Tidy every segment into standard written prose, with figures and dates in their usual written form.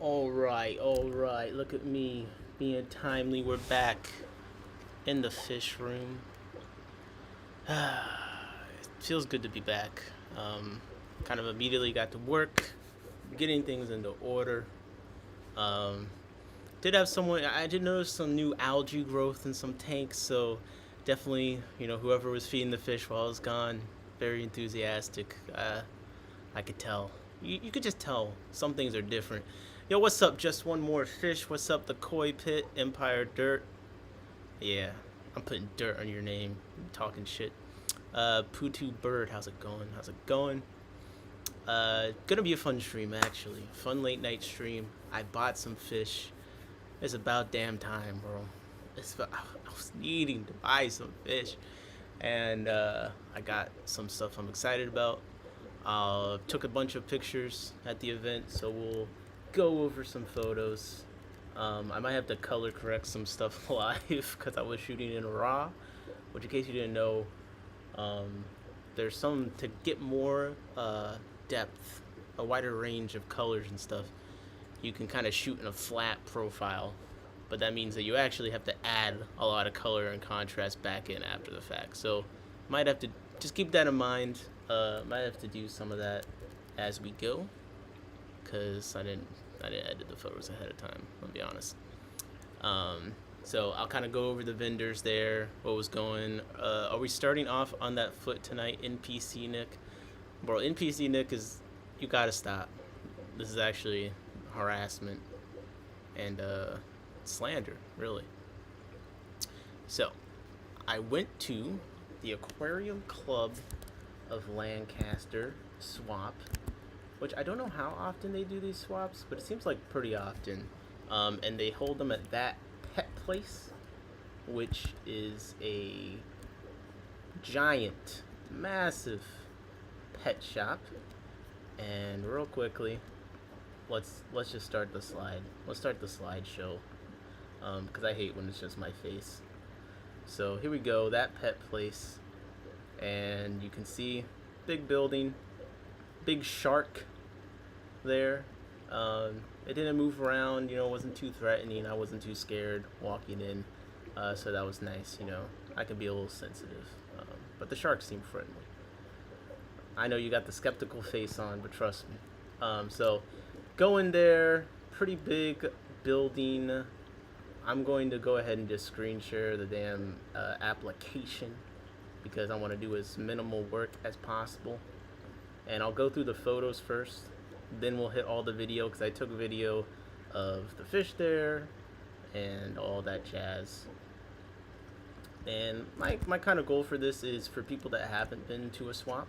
All right. Look at me being timely. We're back in the fish room. It feels good to be back. Um, Kind of immediately got to work, getting things into order. Um, did have someone. I did notice some new algae growth in some tanks, so definitely, whoever was feeding the fish while I was gone, very enthusiastic. I could tell. You could just tell some things are different. Yo, what's up? Just one more fish. What's up? The koi pit, Empire Dirt. Yeah, I'm putting dirt on your name. I'm talking shit. Putu Bird, how's it going? How's it going? Gonna be a fun stream actually. Fun late night stream. I bought some fish. It's about damn time, bro. I was needing to buy some fish, and I got some stuff I'm excited about. Took a bunch of pictures at the event, so we'll go over some photos. I might have to color correct some stuff live because I was shooting in RAW, which, in case you didn't know, um, there's some to get more depth, a wider range of colors and stuff. You can kind of shoot in a flat profile, but that means that you actually have to add a lot of color and contrast back in after the fact. So, might have to just keep that in mind. Might have to do some of that as we go, cause I didn't edit the photos ahead of time. I'll be honest. So I'll kind of go over the vendors there. What was going? Are we starting off on that foot tonight? NPC Nick, bro. NPC Nick is, you gotta stop. This is actually harassment and slander, really. So I went to the Aquarium Club of Lancaster swap, which I don't know how often they do these swaps, but it seems like pretty often. And they hold them at that pet place, which is a giant, massive pet shop. And real quickly, let's just start the slide. Let's start the slideshow, because I hate when it's just my face. So here we go, that pet place, and you can see big building, big shark there. It didn't move around, it wasn't too threatening. I wasn't too scared walking in, so that was nice. I can be a little sensitive, but the shark seemed friendly. I know you got the skeptical face on, but trust me. So go in there, pretty big building. I'm going to go ahead and just screen share the damn application because I want to do as minimal work as possible. And I'll go through the photos first, then we'll hit all the video because I took video of the fish there and all that jazz. And my kind of goal for this is for people that haven't been to a swap.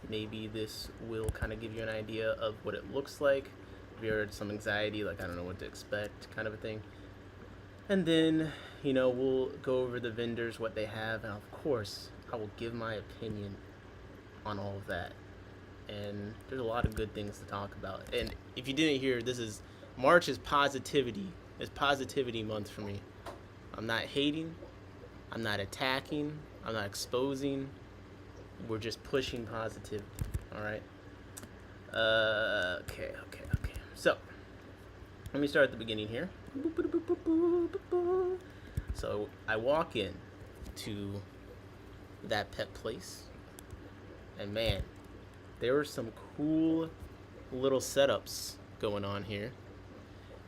Maybe this will kind of give you an idea of what it looks like. If you had some anxiety, like I don't know what to expect, kind of a thing. And then, we'll go over the vendors, what they have, and of course, I will give my opinion on all of that. And there's a lot of good things to talk about. And if you didn't hear, March is positivity. It's positivity month for me. I'm not hating. I'm not attacking. I'm not exposing. We're just pushing positivity. All right. Okay. So, let me start at the beginning here. So I walk in to that pet place, and man, there were some cool little setups going on here.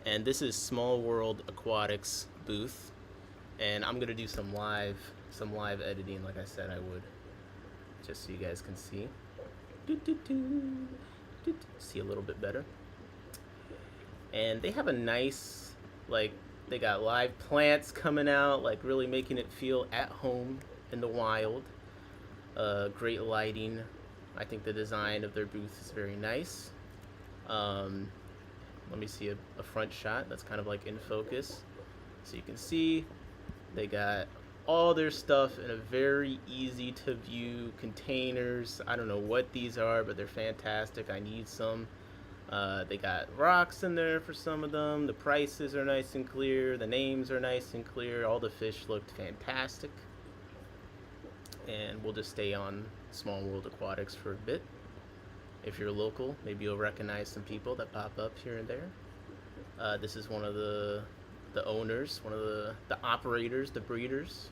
And this is Small World Aquatics booth, and I'm gonna do some live editing, like I said I would, just so you guys can see. See a little bit better. And they have a nice, they got live plants coming out, really making it feel at home in the wild. Great lighting. I think the design of their booth is very nice. Let me see a front shot that's kind of in focus. So you can see they got all their stuff in a very easy to view containers. I don't know what these are, but they're fantastic. I need some. They got rocks in there for some of them. The prices are nice and clear. The names are nice and clear. All the fish looked fantastic. And we'll just stay on Small World Aquatics for a bit. If you're local, maybe you'll recognize some people that pop up here and there. This is one of the owners, one of the operators, the breeders.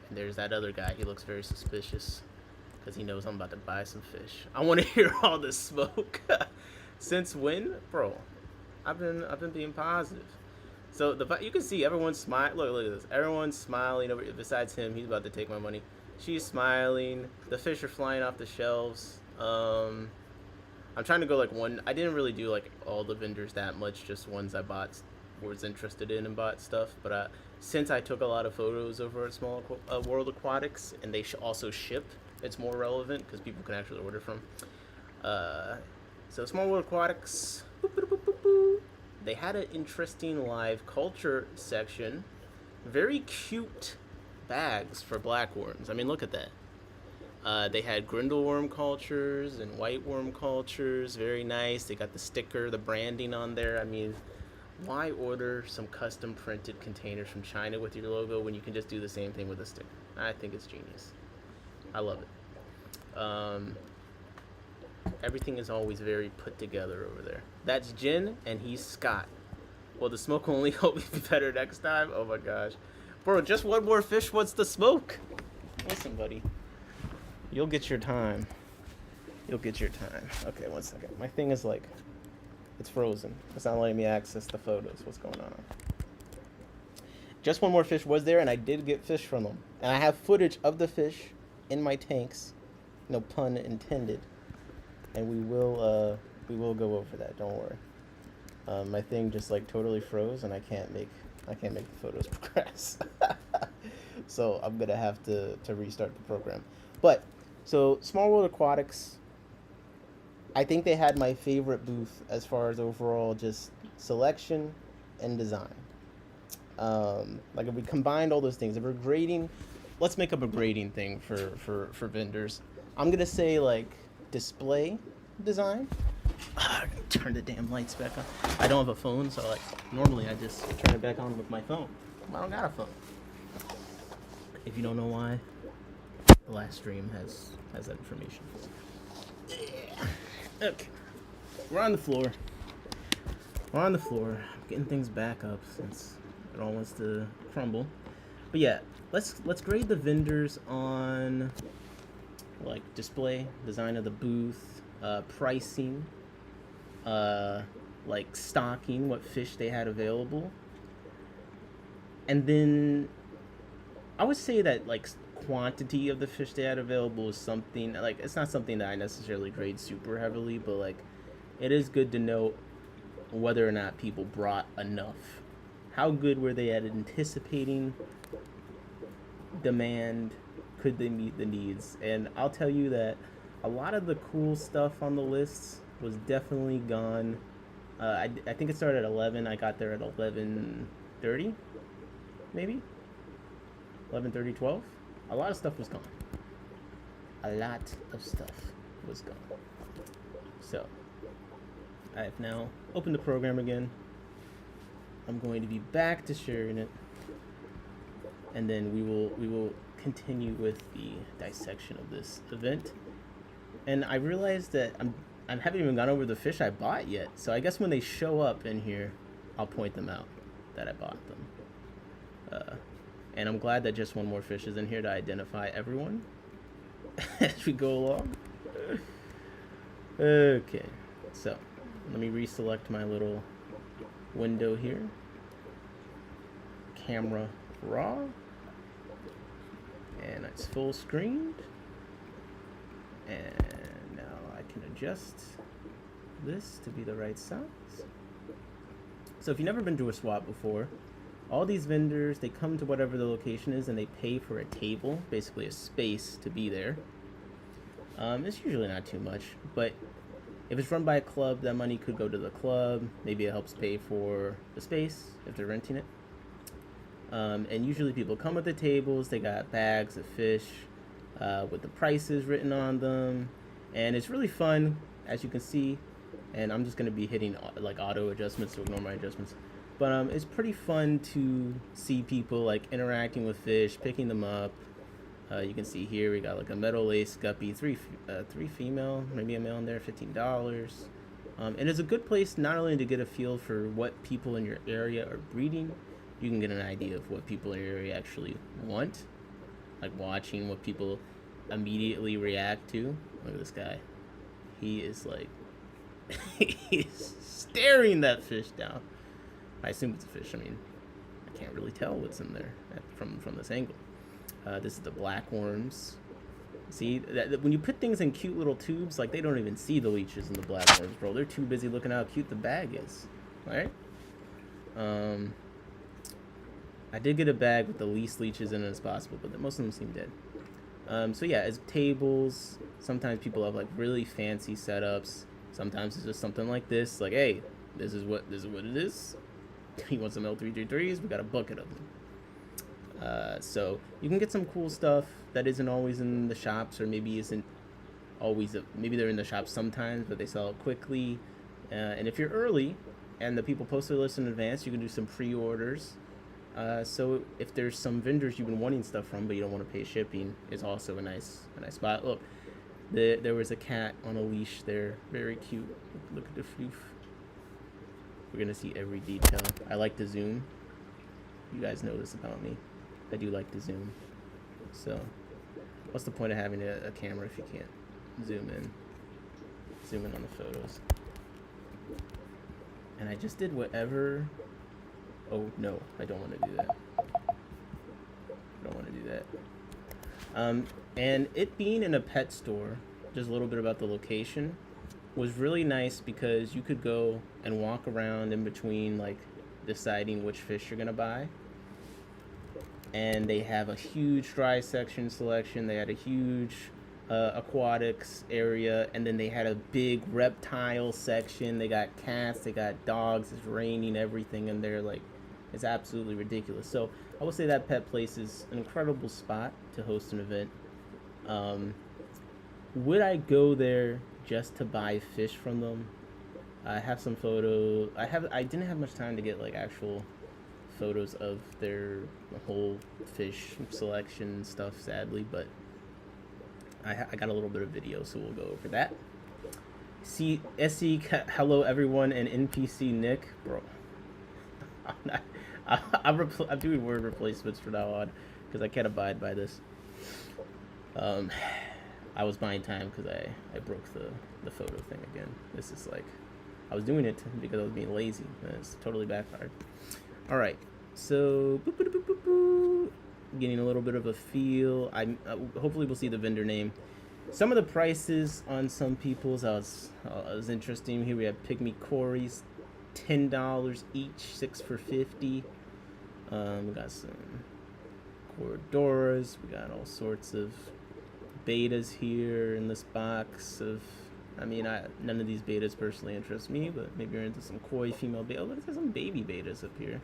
And there's that other guy. He looks very suspicious because he knows I'm about to buy some fish. I want to hear all this smoke. Since when, bro? I've been being positive. So you can see everyone's smiling. Look at this. Everyone's smiling over. Besides him, he's about to take my money. She's smiling. The fish are flying off the shelves. I'm trying to go like one. I didn't really do like all the vendors that much. Just ones I was interested in and bought stuff. But since I took a lot of photos over at Small World Aquatics, and they also ship, it's more relevant because people can actually order from. So Small World Aquatics. Boop, boop, boop, boop, boop. They had an interesting live culture section. Very cute bags for blackworms. I mean, look at that. They had grindleworm cultures and whiteworm cultures. Very nice. They got the sticker, the branding on there. I mean, why order some custom printed containers from China with your logo when you can just do the same thing with a sticker? I think it's genius. I love it. Everything is always very put together over there. That's Jin, and he's Scott. Well, the smoke will only hope be better next time. Oh my gosh. Bro, just one more fish. What's the smoke? Listen, buddy. You'll get your time. You'll get your time. Okay, one second. My thing is like, it's frozen. It's not letting me access the photos. What's going on? Just one more fish was there, and I did get fish from them. And I have footage of the fish in my tanks. No pun intended. And we will go over that. Don't worry. My thing just like totally froze, and I can't make the photos progress. So I'm gonna have to restart the program. But so Small World Aquatics, I think they had my favorite booth as far as overall just selection and design. Like if we combined all those things, if we're grading, let's make up a grading thing for vendors. I'm gonna say like display design. Turn the damn lights back on. I don't have a phone, so like normally I just turn it back on with my phone. I don't got a phone. If you don't know why, the last stream has that information. Yeah. Okay. We're on the floor. I'm getting things back up since it all wants to crumble. But yeah, let's grade the vendors on like display, design of the booth, pricing, like stocking, what fish they had available. And then I would say that like quantity of the fish they had available is something like, it's not something that I necessarily grade super heavily, but like it is good to know whether or not people brought enough. How good were they at anticipating demand? Could they meet the needs? And I'll tell you that a lot of the cool stuff on the lists was definitely gone. I think it started at 11. I got there at 11:30, maybe 11:30, 12. A lot of stuff was gone. So I have now opened the program again. I'm going to be back to sharing it, and then we will continue with the dissection of this event. And I realized that I haven't even gone over the fish I bought yet. So I guess when they show up in here, I'll point them out that I bought them. And I'm glad that just one more fish is in here to identify everyone as we go along. Okay, so let me reselect my little window here. Camera raw. And it's full screened. And now I can adjust this to be the right size. So if you've never been to a swap before, all these vendors, they come to whatever the location is and they pay for a table, basically a space to be there. It's usually not too much, but if it's run by a club, that money could go to the club. Maybe it helps pay for the space if they're renting it. And usually people come with the tables, they got bags of fish with the prices written on them. And it's really fun, as you can see. And I'm just going to be hitting like auto adjustments to ignore my adjustments. But it's pretty fun to see people like interacting with fish, picking them up. You can see here we got like a metal lace guppy, three female, maybe a male in there, $15. And it's a good place not only to get a feel for what people in your area are breeding, you can get an idea of what people in your area actually want, like watching what people immediately react to. Look at this guy. He is like, he's staring that fish down. I assume it's a fish. I mean, I can't really tell what's in there from this angle. This is the black worms. See, that when you put things in cute little tubes, like they don't even see the leeches in the black worms, bro. They're too busy looking how cute the bag is. All right. I did get a bag with the least leeches in it as possible, but most of them seem dead. So yeah, it's tables. Sometimes people have like really fancy setups. Sometimes it's just something like this. Like, hey, this is what it is. You want some L333s? We got a bucket of them. So you can get some cool stuff that isn't always in the shops, or maybe isn't always. Maybe they're in the shops sometimes, but they sell it quickly. And if you're early, and the people post their list in advance, you can do some pre-orders. So if there's some vendors you've been wanting stuff from, but you don't want to pay shipping, it's also a nice spot. Look, there was a cat on a leash there, very cute. Look at the floof. We're gonna see every detail. I like to zoom. You guys know this about me. I do like to zoom. So, what's the point of having a camera if you can't zoom in? Zoom in on the photos. And I just did whatever. Oh no, I don't want to do that. I don't want to do that. And it being in a pet store, just a little bit about the location, was really nice because you could go and walk around in between, like deciding which fish you're gonna buy. And they have a huge dry section selection. They had a huge aquatics area, and then they had a big reptile section. They got cats, they got dogs. It's raining, everything in there. Like, it's absolutely ridiculous. So I would say that pet place is an incredible spot to host an event. Would I go there just to buy fish from them? I have some photos. I didn't have much time to get like actual photos of their whole fish selection stuff, sadly, but I got a little bit of video, so we'll go over that. Hello everyone, and NPC Nick, bro. I'm doing word replacements from now on because I can't abide by this. I was buying time because I broke the photo thing again. This is like, I was doing it because I was being lazy, and it's totally backfired. All right, so getting a little bit of a feel. Hopefully we'll see the vendor name. Some of the prices on some people's was interesting. Here we have pygmy cories, $10 each, 6 for $50. We got some corridoras. We got all sorts of betas here in this box of. I mean, none of these betas personally interest me, but maybe you're into some koi female beta. Oh, look, there's some baby betas up here.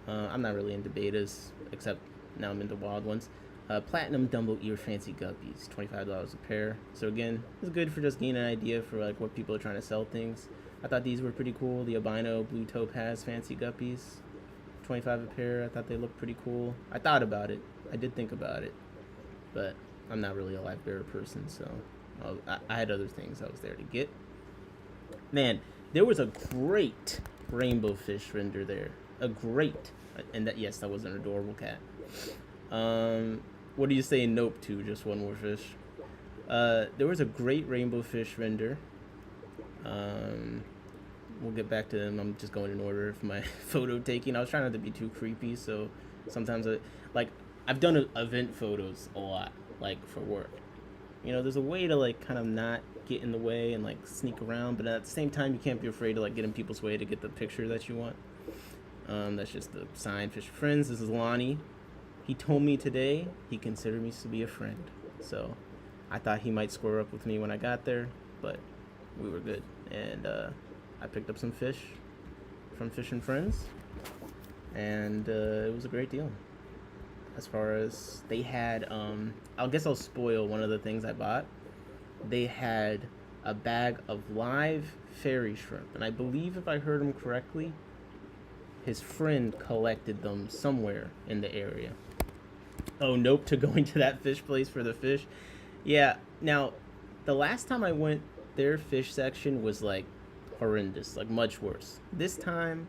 I'm not really into betas, except now I'm into wild ones. Platinum Dumbo Ear Fancy Guppies, $25 a pair. So again, it's good for just getting an idea for like what people are trying to sell things. I thought these were pretty cool. The albino blue topaz fancy guppies, $25 a pair. I thought they looked pretty cool. I thought about it. I did think about it, but I'm not really a live bearer person, so I had other things I was there to get. Man, there was a great rainbow fish vendor there. A great, and that, yes, that was an adorable cat. What do you say nope to? Just one more fish. There was a great rainbow fish vendor. We'll get back to them. I'm just going in order for my photo taking. I was trying not to be too creepy, so sometimes I've done event photos a lot, like for work. You know, there's a way to like kind of not get in the way and like sneak around, but at the same time you can't be afraid to like get in people's way to get the picture that you want. That's just the sign. Fish friends. This is Lonnie. He told me today he considered me to be a friend, so I thought he might square up with me when I got there, but we were good. And I picked up some fish from Fish and Friends, and it was a great deal. As far as they had, I guess I'll spoil one of the things I bought. They had a bag of live fairy shrimp, and I believe if I heard him correctly, his friend collected them somewhere in the area. Oh, nope to going to that fish place for the fish. Yeah, now, the last time I went, their fish section was like horrendous, like much worse. This time,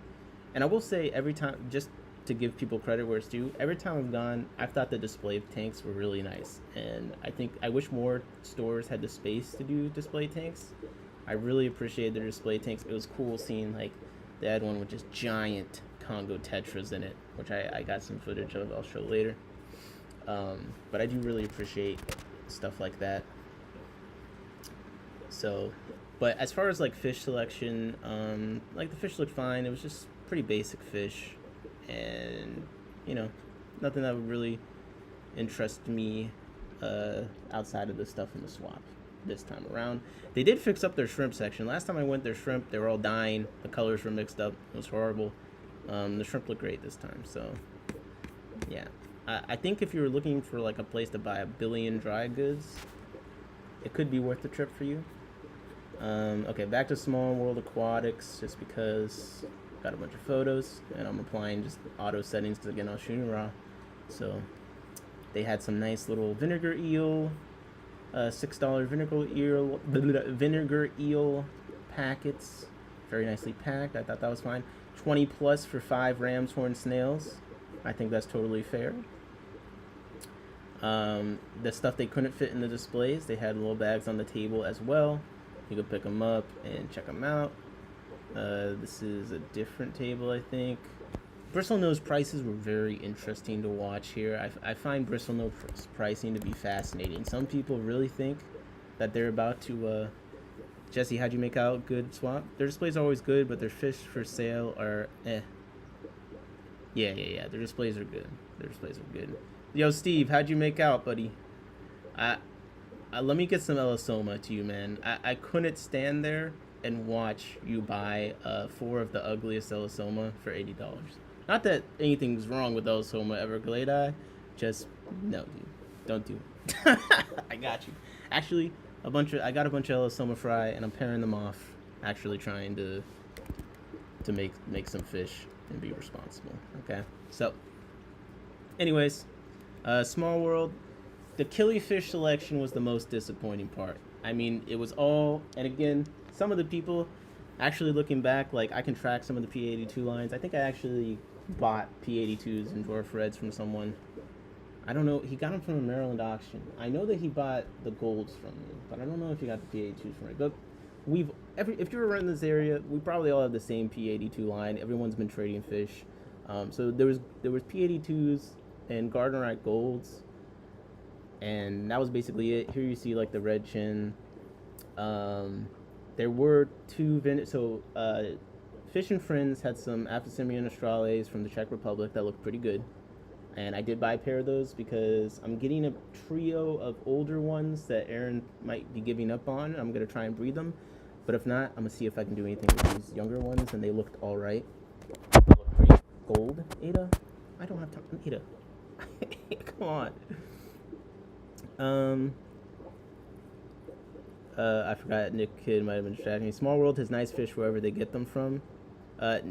and I will say every time, just to give people credit where it's due, every time I've gone, I've thought the display tanks were really nice, and I wish more stores had the space to do display tanks. I really appreciated their display tanks. It was cool seeing like they had one with just giant Congo Tetras in it, which I got some footage of. I'll show later. But I do really appreciate stuff like that. So, but as far as like fish selection, like the fish looked fine. It was just pretty basic fish, and nothing that would really interest me outside of the stuff in the swap this time around. They did fix up their shrimp section. Last time I went, their shrimp, they were all dying. The colors were mixed up. It was horrible. The shrimp looked great this time. So, yeah. I think if you were looking for like a place to buy a billion dry goods, it could be worth the trip for you. Okay, back to Small World Aquatics, just because got a bunch of photos, and I'm applying just auto settings because again, I was shooting raw. So they had some nice little vinegar eel, $6 vinegar eel packets, very nicely packed. I thought that was fine. 20 plus for 5 ram's horn snails. I think that's totally fair. The stuff they couldn't fit in the displays, they had little bags on the table as well. You could pick them up and check them out. This is a different table, I think. Bristlenose prices were very interesting to watch here. I find bristlenose pricing to be fascinating. Some people really think that they're about to... Jesse, how'd you make out? Good swap? Their displays are always good, but their fish for sale are eh. Yeah. Their displays are good. Yo, Steve, how'd you make out, buddy? Let me get some Elisoma to you, man. I couldn't stand there and watch you buy 4 of the ugliest Elisoma for $80. Not that anything's wrong with Elisoma everglade, just no, dude, don't do it. I got you. Actually, I got a bunch of Elisoma fry, and I'm pairing them off. Actually, trying to make some fish and be responsible. Okay, so anyways, Small World. The killifish selection was the most disappointing part. I mean, it was all, and again, some of the people, actually looking back, like I can track some of the P82 lines. I think I actually bought P82s and dwarf reds from someone. I don't know, he got them from a Maryland auction. I know that he bought the golds from me, but I don't know if he got the P82s from me. But if you're around this area, we probably all have the same P82 line. Everyone's been trading fish. So there was P82s and Gardnerite golds. And that was basically it. Here you see like the red chin. There were 2 Fish and Friends had some Aphysimian Australes from the Czech Republic that looked pretty good. And I did buy a pair of those because I'm getting a trio of older ones that Aaron might be giving up on. I'm going to try and breed them. But if not, I'm going to see if I can do anything with these younger ones. And they looked alright. They look pretty gold. Ada? I don't have time. Ada. Come on. I forgot, Nick Kidd might have been distracting me. Small World has nice fish wherever they get them from.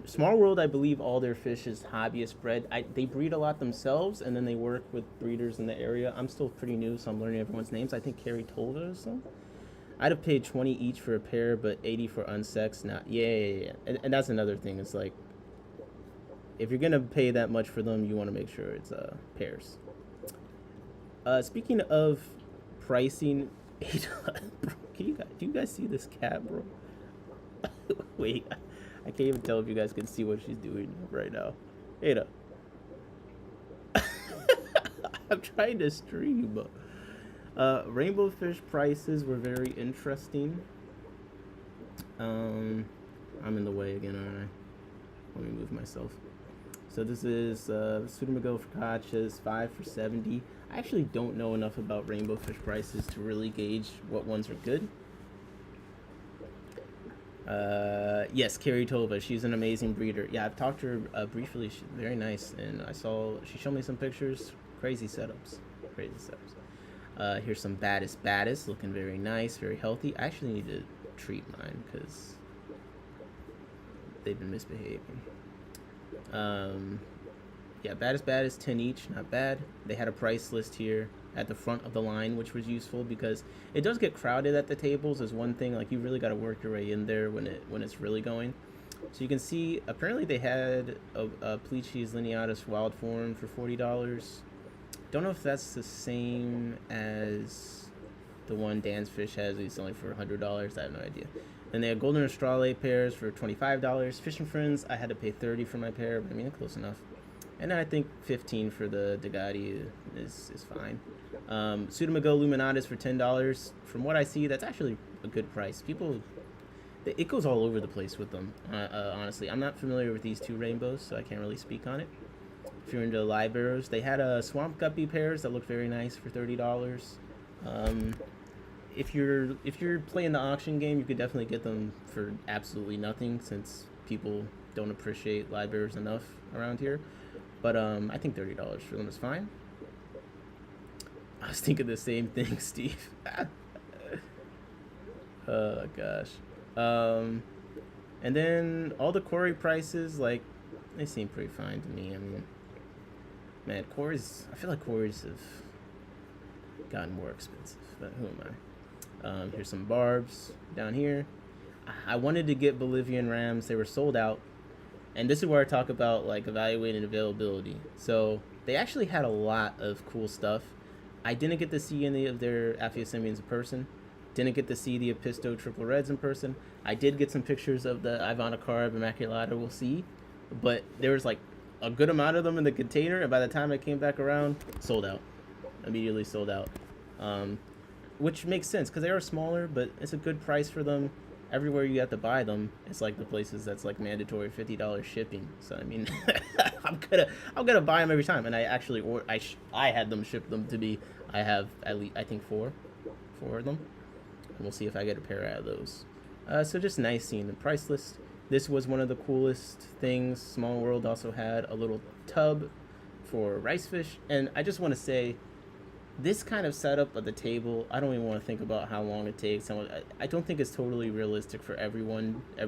Small World, I believe all their fish is hobbyist bred. They breed a lot themselves, and then they work with breeders in the area. I'm still pretty new, so I'm learning everyone's names. I think Carrie told us some. I'd have paid 20 each for a pair, but 80 for unsexed. Yeah. And that's another thing. It's like, if you're gonna pay that much for them, you want to make sure it's pairs. Speaking of pricing, bro, do you guys see this cat, bro? Wait, I can't even tell if you guys can see what she's doing right now. Ada. I'm trying to stream. Rainbow fish prices were very interesting. I'm in the way again, aren't I? Let me move myself. So this is Pseudomago focaccias, 5 for $70. I actually don't know enough about rainbow fish prices to really gauge what ones are good. Yes, Carrie Tova, she's an amazing breeder. Yeah, I've talked to her briefly. She's very nice, and she showed me some pictures. Crazy setups. Here's some baddest, looking very nice, very healthy. I actually need to treat mine because they've been misbehaving. Yeah, baddest, 10 each, not bad. They had a price list here at the front of the line, which was useful because it does get crowded at the tables. Is one thing, like you really got to work your way in there when it's really going. So you can see apparently they had a Pleachies lineatus wild form for $40. Don't know if that's the same as the one Dan's Fish has. It's only for $100. I have no idea. And they had Golden Australe pairs for $25. Fishing Friends, I had to pay $30 for my pair, but I mean, close enough. And I think $15 for the Degati is fine. Pseudomago Luminatus for $10. From what I see, that's actually a good price. People, it goes all over the place with them, honestly. I'm not familiar with these two rainbows, so I can't really speak on it. If you're into live arrows, they had Swamp Guppy pairs that looked very nice for $30. If you're playing the auction game, you could definitely get them for absolutely nothing, since people don't appreciate live arrows enough around here. But I think $30 for them is fine. I was thinking the same thing, Steve. Oh gosh. And then all the quarry prices, like, they seem pretty fine to me. I mean, man, quarries, I feel like quarries have gotten more expensive, but who am I? Here's some barbs down here. I wanted to get Bolivian rams. They were sold out. And this is where I talk about, like, evaluating availability. So they actually had a lot of cool stuff. I didn't get to see any of their Aphyosemians in person. Didn't get to see the Episto Triple Reds in person. I did get some pictures of the Ivanacara Immaculata, we'll see. But there was, like, a good amount of them in the container. And by the time I came back around, sold out. Immediately sold out. Which makes sense, because they are smaller, but it's a good price for them. Everywhere you have to buy them, it's like the places that's like mandatory $50 shipping. So I mean, I'm gonna buy them every time. And I actually I had them ship them to me. I have at least, I think four of them, and we'll see if I get a pair out of those. So just nice seeing the price list. This was one of the coolest things. Small World also had a little tub for rice fish, and I just want to say, this kind of setup at the table, I don't even want to think about how long it takes. I don't think it's totally realistic for every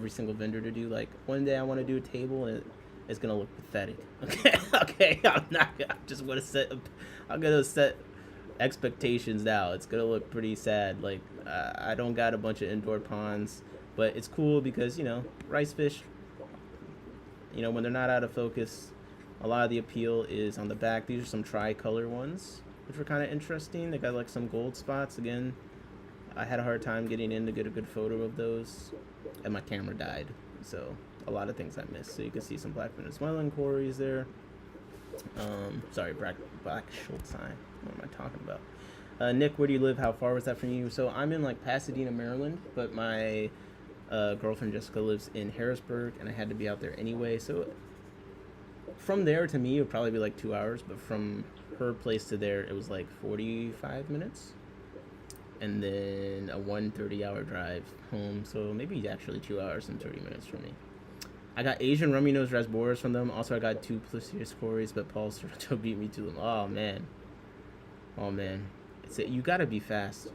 single vendor to do. Like, one day I want to do a table and it's going to look pathetic. Okay, I'm going to set expectations now. It's going to look pretty sad. Like, I don't got a bunch of indoor ponds, but it's cool because, you know, rice fish, you know, when they're not out of focus, a lot of the appeal is on the back. These are some tricolor ones, which were kind of interesting. They got like some gold spots. Again, I had a hard time getting in to get a good photo of those, and my camera died, so a lot of things I missed. So you can see some black Venezuelan quarries there. Sorry, black Schultz eye. What am I talking about? Nick, where do you live? How far was that from you? So I'm in like Pasadena, Maryland, but my girlfriend Jessica lives in Harrisburg, and I had to be out there anyway. So from there to me, it would probably be like 2 hours, but from her place to there, it was like 45 minutes, and then a 130-hour drive home, so maybe actually 2 hours and 30 minutes for me. I got Asian rummy nose rasboras from them. Also, I got two Plesius quarries, but Paul Sorrento beat me to them. Oh man, you gotta be fast.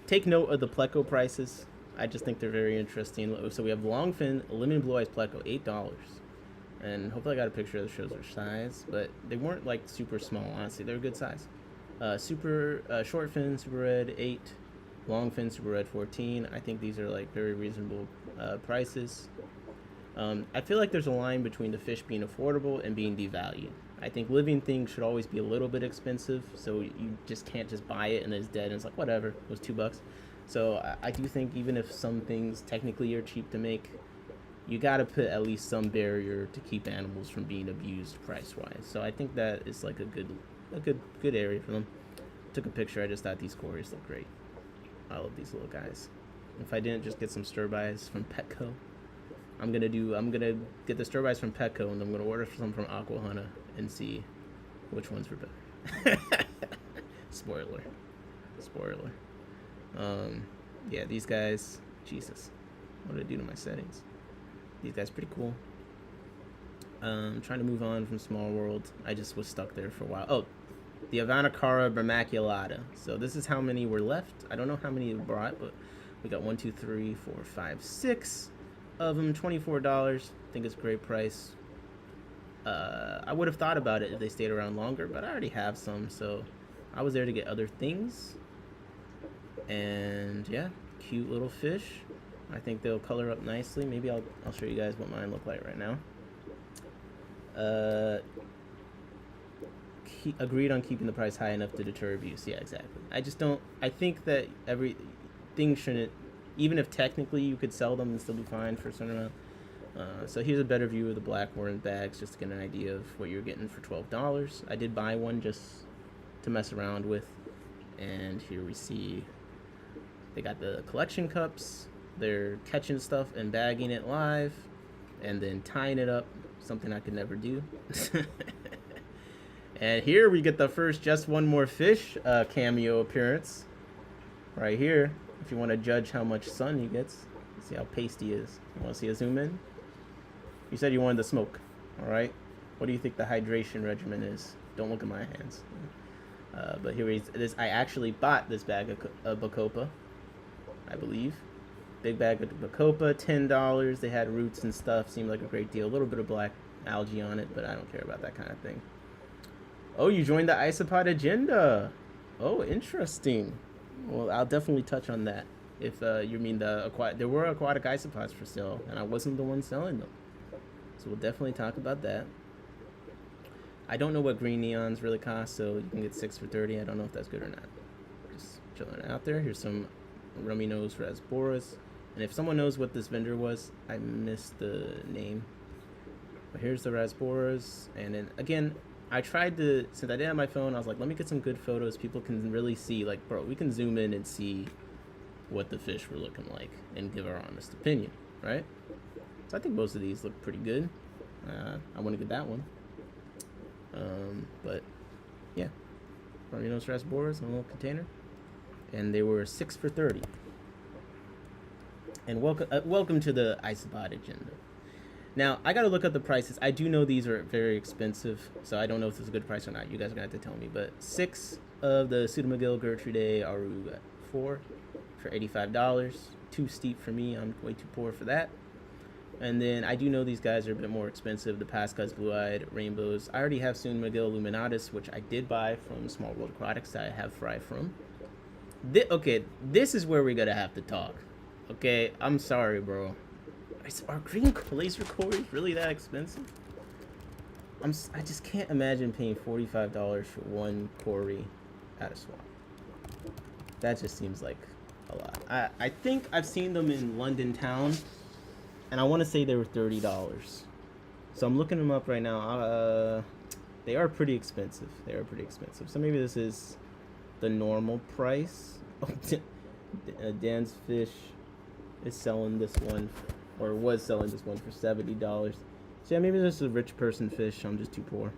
Take note of the pleco prices. I just think they're very interesting. So we have longfin lemon blue eyes pleco, $8. And hopefully I got a picture that shows their size, but they weren't like super small, honestly. They're a good size. Super short fin, super red, 8. Long fin, super red, 14. I think these are like very reasonable prices. I feel like there's a line between the fish being affordable and being devalued. I think living things should always be a little bit expensive, so you just can't just buy it and it's dead and it's like, whatever, it was $2. So I do think even if some things technically are cheap to make, you got to put at least some barrier to keep animals from being abused price-wise. So I think that is like a good area for them. Took a picture. I just thought these quarries look great. I love these little guys. If I didn't just get some stir-bys from Petco, I'm gonna get the stir-bys from Petco, and I'm gonna order some from Aquahana and see which ones were better. Spoiler. Yeah, these guys, Jesus, what did I do to my settings? These guys pretty cool. Trying to move on from Small World. I just was stuck there for a while. Oh, the Ivanacara Vermaculata. So this is how many were left. I don't know how many we brought, but we got 1, 2, 3, 4, 5, 6 of them. $24. I think it's a great price. I would have thought about it if they stayed around longer, but I already have some, so I was there to get other things. And yeah, cute little fish. I think they'll color up nicely. Maybe I'll show you guys what mine look like right now. Agreed on keeping the price high enough to deter abuse. Yeah, exactly. I think that everything shouldn't, even if technically you could sell them and still be fine for a certain amount. So here's a better view of the black orange bags, just to get an idea of what you're getting for $12. I did buy one just to mess around with. And here we see they got the collection cups. They're catching stuff and bagging it live and then tying it up, something I could never do. And here we get the first Just One More Fish cameo appearance right here. If you want to judge how much sun he gets, see how pasty he is. You want to see a zoom in? You said you wanted the smoke. All right. What do you think the hydration regimen is? Don't look at my hands. But here it is. I actually bought this bag of Bacopa, I believe. Big bag of Bacopa, $10. They had roots and stuff. Seemed like a great deal. A little bit of black algae on it, but I don't care about that kind of thing. Oh, you joined the isopod agenda. Oh, interesting. Well, I'll definitely touch on that. If you mean there were aquatic isopods for sale, and I wasn't the one selling them. So we'll definitely talk about that. I don't know what green neons really cost, so you can get 6 for $30. I don't know if that's good or not. Just chilling out there. Here's some rummy nose rasboras. And if someone knows what this vendor was, I missed the name. But here's the rasboras. And then again, I tried to, since I didn't have my phone, I was like, let me get some good photos. People can really see, like, bro, we can zoom in and see what the fish were looking like and give our honest opinion, right? So I think most of these look pretty good. I want to get that one. But yeah, Raminos rasboras in a little container, and they were 6 for $30. And welcome to the isopod agenda. Now I gotta look up the prices. I do know these are very expensive, so I don't know if this is a good price or not. You guys are gonna have to tell me. But 6 of the Pseudomagil Gertrude Aru got 4 for $85. Too steep for me. I'm way too poor for that. And then I do know these guys are a bit more expensive. The Pascas Blue-Eyed Rainbows. I already have Pseudomagil Luminatus, which I did buy from Small World Aquatics that I have fry from. Okay, this is where we're gonna have to talk. Okay, I'm sorry, bro. Are green laser cories really that expensive? I just can't imagine paying $45 for one cory at a swap. That just seems like a lot. I think I've seen them in London town, and I want to say they were $30. So I'm looking them up right now. They are pretty expensive. So maybe this is the normal price. Dan's Fish is selling this one, or was selling this one for $70. So yeah, maybe this is a rich person fish. I'm just too poor.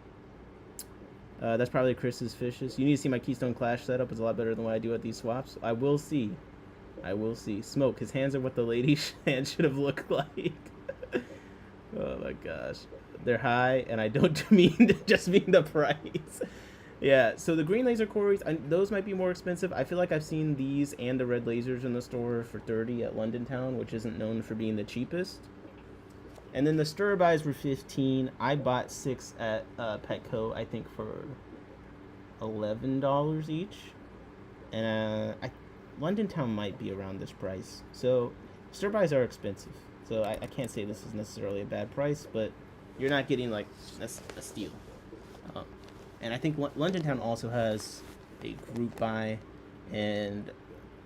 That's probably Chris's fishes. You need to see my Keystone Clash setup. It's a lot better than what I do at these swaps. I will see. Smoke. His hands are what the lady's hands should have looked like. Oh my gosh. They're high, and I don't just mean the price. Yeah, so the green laser cories, those might be more expensive. I feel like I've seen these and the red lasers in the store for $30 at London Town, which isn't known for being the cheapest. And then the stir-bys were $15. I bought 6 at Petco, I think for $11 each. And London Town might be around this price. So stir-bys are expensive. So I can't say this is necessarily a bad price, but you're not getting like a steal. And I think London Town also has a group buy and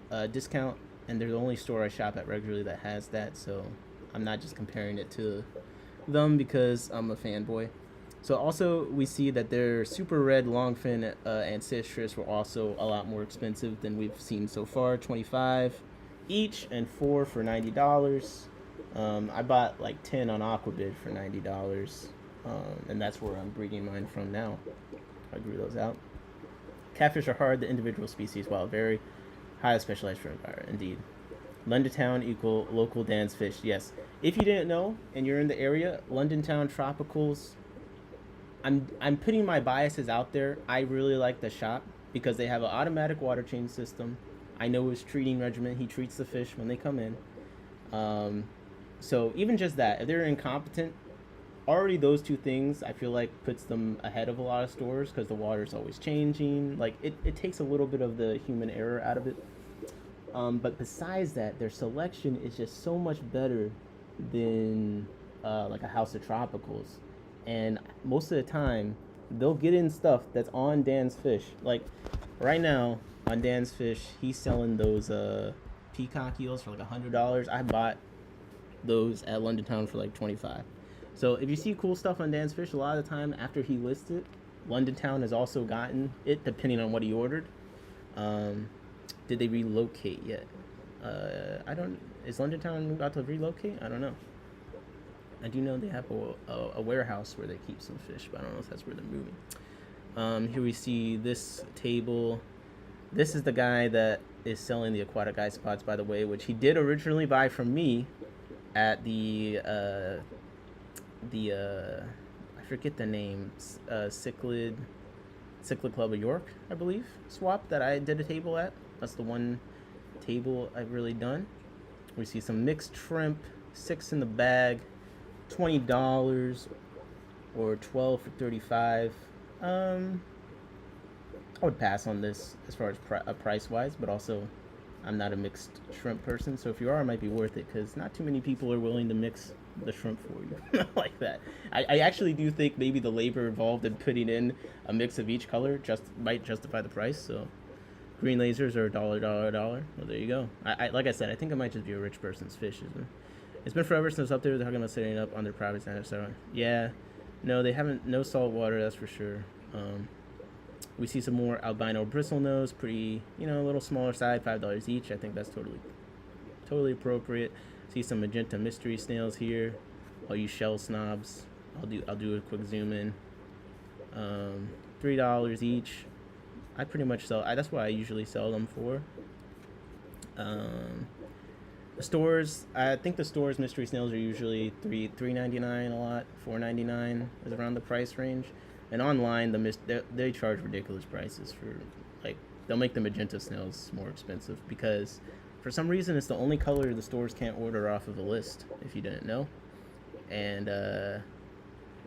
a discount, and they're the only store I shop at regularly that has that, so I'm not just comparing it to them because I'm a fanboy. So also we see that their super red longfin ancestors were also a lot more expensive than we've seen so far. $25 each and 4 for $90. I bought like 10 on Aquabid for $90, and that's where I'm breeding mine from now. I grew those out. Catfish are hard, the individual species, while very high specialized for environment. Indeed. London Town equal local Dan's Fish. Yes. If you didn't know and you're in the area, London Town Tropicals, I'm putting my biases out there. I really like the shop because they have an automatic water change system. I know his treating regimen. He treats the fish when they come in. So even just that, if they're incompetent, already those two things I feel like puts them ahead of a lot of stores because the water's always changing. Like it takes a little bit of the human error out of it. But besides that, their selection is just so much better than like a House of Tropicals. And most of the time, they'll get in stuff that's on Dan's Fish. Like right now on Dan's Fish, he's selling those peacock eels for like $100. I bought those at London Town for like 25. So if you see cool stuff on Dan's Fish, a lot of the time after he lists it, London Town has also gotten it depending on what he ordered. Did they relocate yet? I don't. Is London Town about to relocate? I don't know. I do know they have a warehouse where they keep some fish, but I don't know if that's where they're moving. Here we see this table. This is the guy that is selling the aquatic isopods, by the way, which he did originally buy from me at the I forget the name, Cichlid Club of York, I believe, swap that I did a table at. That's the one table I've really done. We see some mixed shrimp, 6 in the bag, $20 or 12 for 35. I would pass on this as far as price wise, but also I'm not a mixed shrimp person, so if you are, it might be worth it because not too many people are willing to mix the shrimp for you like that. I actually do think maybe the labor involved in putting in a mix of each color might justify the price. So green lasers are $1. Well, there you go. I like I said, I think it might just be a rich person's fish, isn't it? It's been forever since up there. They're talking about setting it up on their private standard. So yeah, no, they haven't. No salt water, that's for sure. We see some more albino bristlenose, pretty, a little smaller side, $5 each. I think that's totally appropriate. See some magenta mystery snails here. All you shell snobs, I'll do a quick zoom in. $3 each. I pretty much sell. That's what I usually sell them for. The stores, I think the stores mystery snails are usually $3.99 a lot. $4.99 is around the price range. And online, they charge ridiculous prices for, like, they'll make the magenta snails more expensive because for some reason it's the only color the stores can't order off of a list, if you didn't know. And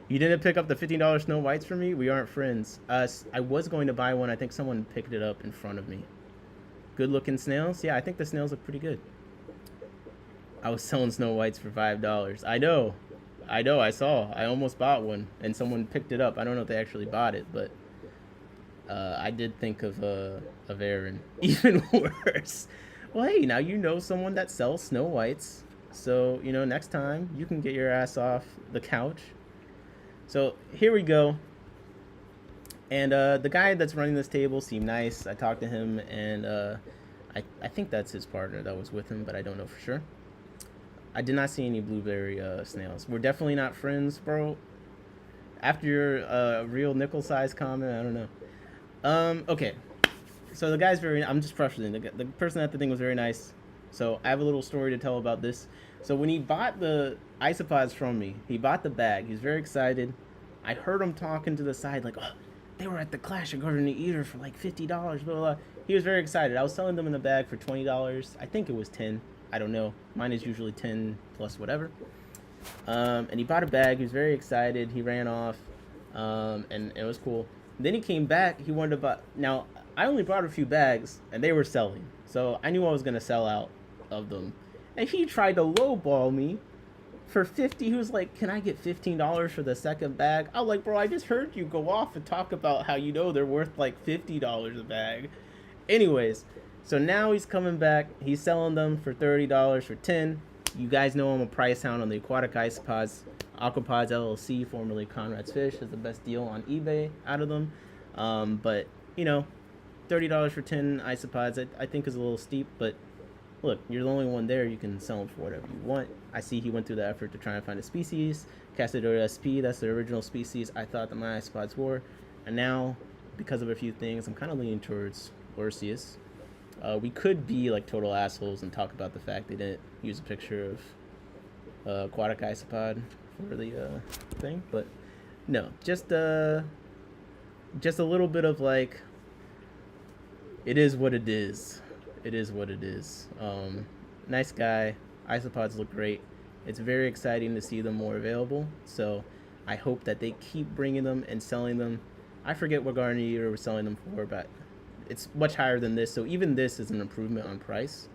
you didn't pick up the $15 Snow Whites for me? We aren't friends. I was going to buy one. I think someone picked it up in front of me. Good looking snails? Yeah, I think the snails look pretty good. I was selling Snow Whites for $5. I know, I saw. I almost bought one, and someone picked it up. I don't know if they actually bought it, but I did think of Aaron. Even worse. Well, hey, now you know someone that sells Snow Whites, so, next time you can get your ass off the couch. So, here we go. And the guy that's running this table seemed nice. I talked to him, and I think that's his partner that was with him, but I don't know for sure. I did not see any blueberry snails. We're definitely not friends, bro. After your real nickel-sized comment, I don't know. Okay. So the guy's I'm just frustrated. The person at the thing was very nice. So I have a little story to tell about this. So when he bought the isopods from me, he bought the bag. He was very excited. I heard him talking to the side like, oh, they were at the Clash of Garden and Eater for like $50, blah, blah, blah. He was very excited. I was selling them in the bag for $20. I think it was 10. I don't know. Mine is usually 10 plus whatever. And he bought a bag. He was very excited. He ran off, and it was cool. Then he came back. He wanted to buy. Now, I only brought a few bags, and they were selling. So I knew I was going to sell out of them. And he tried to lowball me for $50. He was like, can I get $15 for the second bag? I was like, bro, I just heard you go off and talk about how they're worth like $50 a bag. Anyways. So now he's coming back. He's selling them for $30 for 10. You guys know I'm a price hound on the aquatic isopods. Aquapods LLC, formerly Conrad's Fish, is the best deal on eBay out of them. But, $30 for 10 isopods I think is a little steep. But look, you're the only one there. You can sell them for whatever you want. I see he went through the effort to try and find a species. Castodora SP, that's the original species I thought that my isopods were. And now, because of a few things, I'm kind of leaning towards Orseus. We could be like total assholes and talk about the fact they didn't use a picture of aquatic isopod for the thing, but no, just a little bit of like, it is what it is. It is what it is. Nice guy. Isopods look great. It's very exciting to see them more available. So I hope that they keep bringing them and selling them. I forget what garden eater we're selling them for, but it's much higher than this. So even this is an improvement on price.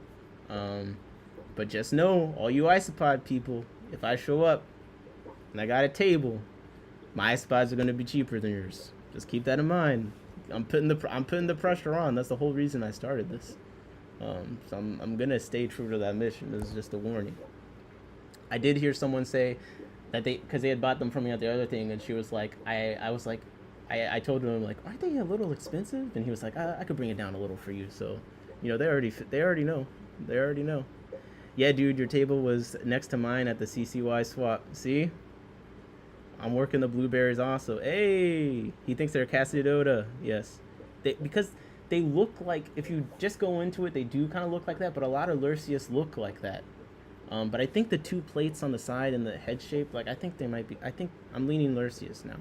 But just know, all you isopod people, if I show up and I got a table, my isopods are going to be cheaper than yours. Just keep that in mind. I'm putting the pressure on. That's the whole reason I started this. So I'm gonna stay true to that mission. This is just a warning. I did hear someone say that because they had bought them from me at the other thing, and she was like, I was like, I told him like, aren't they a little expensive? And he was like, I could bring it down a little for you. So, they already know. Yeah, dude, your table was next to mine at the CCY swap. See? I'm working the blueberries also. Hey, he thinks they're Cassidota. Yes, because they look like, if you just go into it, they do kind of look like that. But a lot of Lursius look like that. But I think the two plates on the side and the head shape, like I think they might be. I think I'm leaning Lursius now.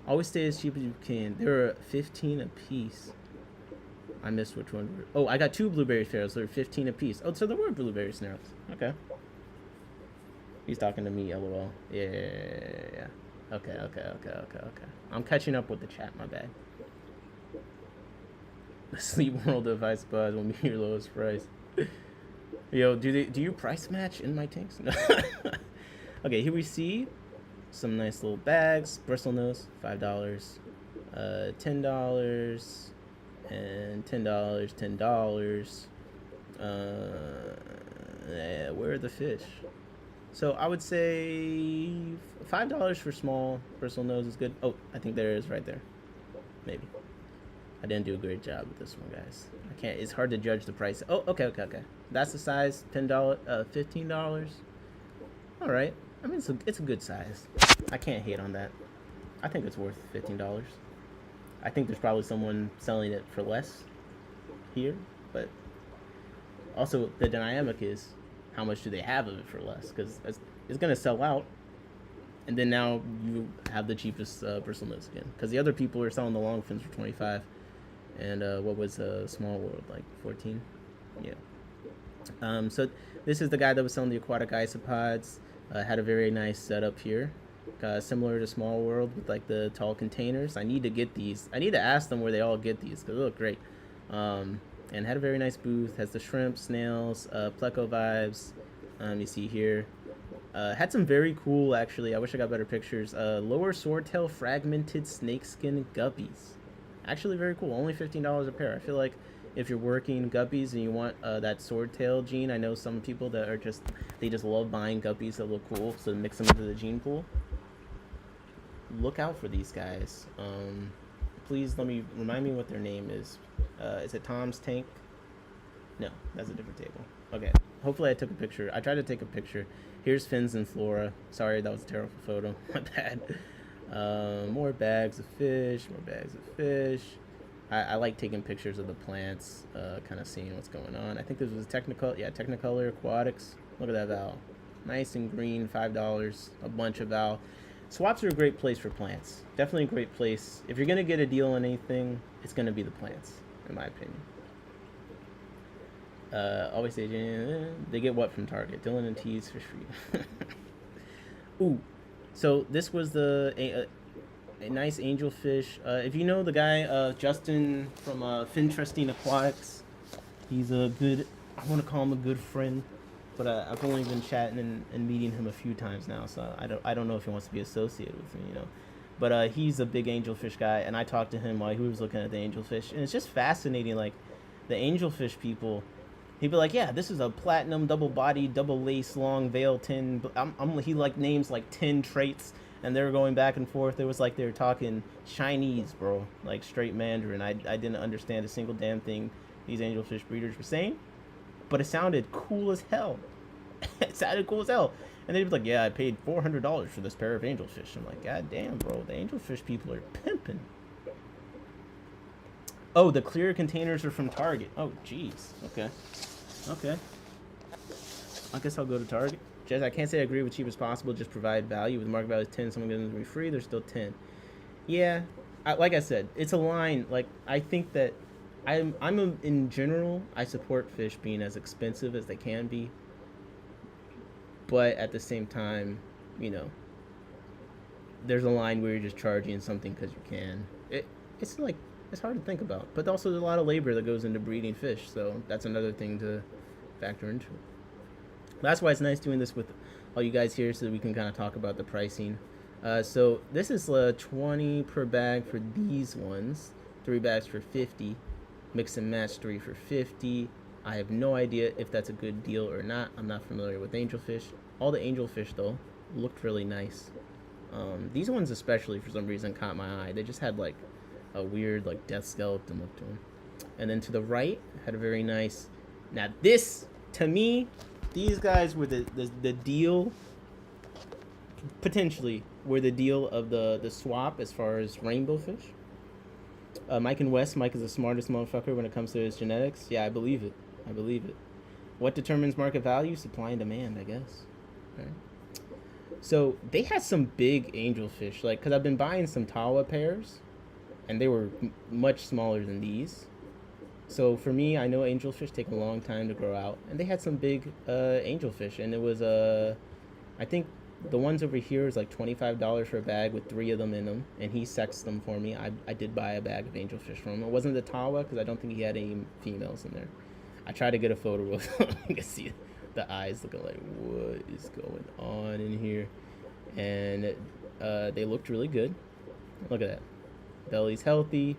Always stay as cheap as you can. There are 15 a piece. I missed which one. Oh, I got 2 blueberry snails. They're 15 a piece. Oh, so there were blueberry snails. Okay. He's talking to me, lol. Yeah. Okay. I'm catching up with the chat, my bad. The sleep world of iSpods will be your lowest price. Yo, do you price match in my tanks? No. Okay, here we see some nice little bags. Bristlenose, $5. $10. And $10. Where are the fish? So I would say $5 for small bristlenose is good. Oh, I think there it is right there. Maybe. I didn't do a great job with this one, guys. I can't. It's hard to judge the price. Oh, okay. That's the size. $10, $15. All right. I mean, it's a good size. I can't hate on that. I think it's worth $15. I think there's probably someone selling it for less here, but also the dynamic is how much do they have of it for less? Because it's going to sell out, and then now you have the cheapest bristlenose again. Because the other people are selling the long fins for 25, and what was Small World, like 14? Yeah. So this is the guy that was selling the aquatic isopods. Had a very nice setup here. Similar to Small World with like the tall containers. I need to get these. I need to ask them where they all get these because they look great. And had a very nice booth. Has the shrimp, snails, pleco vibes. You see here. Had some very cool, actually. I wish I got better pictures. Lower swordtail fragmented snakeskin guppies. Actually very cool. Only $15 a pair. I feel like if you're working guppies and you want that swordtail gene, I know some people that are they just love buying guppies that look cool, so mix them into the gene pool. Look out for these guys. Please remind me what their name is. Is it Tom's Tank? No, that's a different table. Okay. Hopefully I took a picture. I tried to take a picture. Here's Fins and Flora. Sorry, that was a terrible photo. My bad. More bags of fish. I like taking pictures of the plants, kind of seeing what's going on. I think this was Technicolor Aquatics. Look at that Val. Nice and green, $5. A bunch of Val. Swaps are a great place for plants. Definitely a great place. If you're going to get a deal on anything, it's going to be the plants, in my opinion. Always say, they get what from Target? Dylan and T's Fish Free. Ooh, so this was a nice angelfish. If you know the guy, Justin from Fintrusting Aquatics, he's a good, I want to call him a good friend. But I've only been chatting and meeting him a few times now, so I don't know if he wants to be associated with me, But he's a big angelfish guy, and I talked to him while he was looking at the angelfish, and it's just fascinating. Like the angelfish people, he'd be like, "Yeah, this is a platinum, double body, double lace, long veil tin." He like names like 10 traits, and they were going back and forth. It was like they were talking Chinese, bro, like straight Mandarin. I didn't understand a single damn thing these angelfish breeders were saying. But it sounded cool as hell. And they'd be like, yeah, I paid $400 for this pair of angelfish. I'm like, god damn, bro. The angelfish people are pimping. Oh, the clear containers are from Target. Oh, jeez. Okay. I guess I'll go to Target. Jez, I can't say I agree with cheap as possible. Just provide value. With the market value is 10. Someone getting them for free. They're still 10. Yeah. Like I said, it's a line. Like, I think that in general, I support fish being as expensive as they can be, but at the same time, there's a line where you're just charging something because you can. It's like it's hard to think about, but also there's a lot of labor that goes into breeding fish, so that's another thing to factor into. That's why it's nice doing this with all you guys here, so that we can kind of talk about the pricing. So this is 20 per bag for these ones, 3 bags for 50, mix and match 3 for 50. I have no idea if that's a good deal or not. I'm not familiar with angelfish. All the angelfish though looked really nice. These ones especially for some reason caught my eye. They just had like a weird like death skeleton look to them. And then to the right had a very nice. Now this to me, these guys were the deal. Potentially were the deal of the swap as far as rainbow fish. Mike and Wes. Mike is the smartest motherfucker when it comes to his genetics. Yeah, I believe it. I believe it. What determines market value? Supply and demand, I guess. Okay. So they had some big angelfish, like, because I've been buying some Tawa pairs, and they were much smaller than these. So for me, I know angelfish take a long time to grow out, and they had some big angelfish, and it was I think the ones over here is like $25 for a bag with 3 of them in them, and he sexed them for me. I did buy a bag of angelfish from him. It wasn't the Tawa because I don't think he had any females in there. I tried to get a photo of them. You can see the eyes looking like, what is going on in here? And they looked really good. Look at that. Belly's healthy.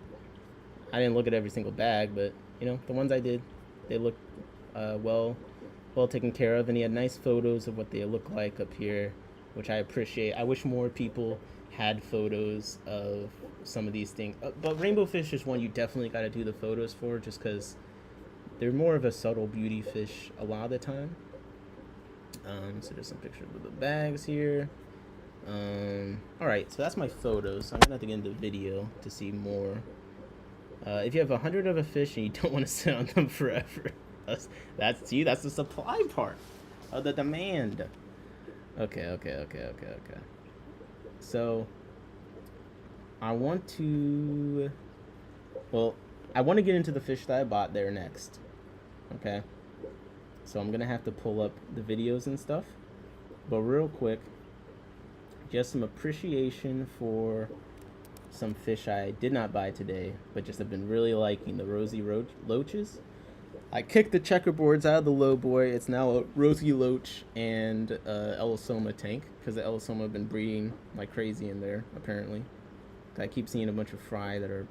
I didn't look at every single bag, but you know, the ones I did, they looked well taken care of, and he had nice photos of what they look like up here, which I appreciate. I wish more people had photos of some of these things, but rainbow fish is one you definitely got to do the photos for, just because they're more of a subtle beauty fish a lot of the time. So there's some pictures of the bags here. Alright, so that's my photos. So I'm gonna have to get into the video to see more. If you have 100 of a fish and you don't want to sit on them forever, that's the supply part of the demand. Okay. So I want to get into the fish that I bought there next. Okay, so I'm gonna have to pull up the videos and stuff, but real quick, just some appreciation for some fish I did not buy today, but just have been really liking, the rosy loaches. I kicked the checkerboards out of the low boy. It's now a rosy loach and Elisoma tank, because the Elisoma have been breeding like crazy in there, apparently. I keep seeing a bunch of fry that are,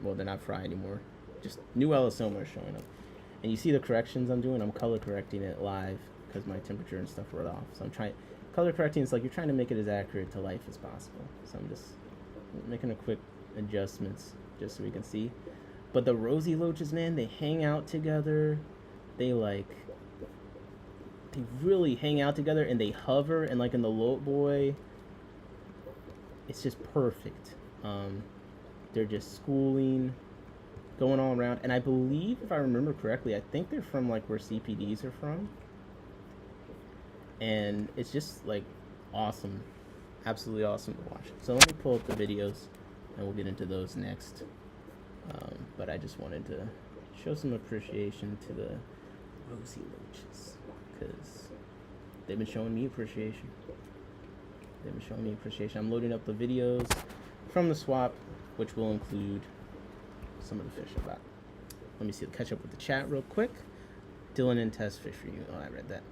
well, they're not fry anymore. Just new Elisoma are showing up. And you see the corrections I'm doing? I'm color correcting it live because my temperature and stuff were off. So I'm trying, color correcting is like you're trying to make it as accurate to life as possible. So I'm just making a quick adjustments just so we can see. But the rosy loaches, man, they hang out together. They really hang out together, and they hover, and like in the low boy, it's just perfect. They're just schooling, going all around, and I believe, if I remember correctly, I think they're from like where CPDs are from, and it's just like awesome, absolutely awesome to watch. So let me pull up the videos, and we'll get into those next. But I just wanted to show some appreciation to the rosy loaches, because they've been showing me appreciation. I'm loading up the videos from the swap, which will include some of the fish I bought. Let me see, catch up with the chat real quick. Dylan and Tess fish for you. Oh, I read that.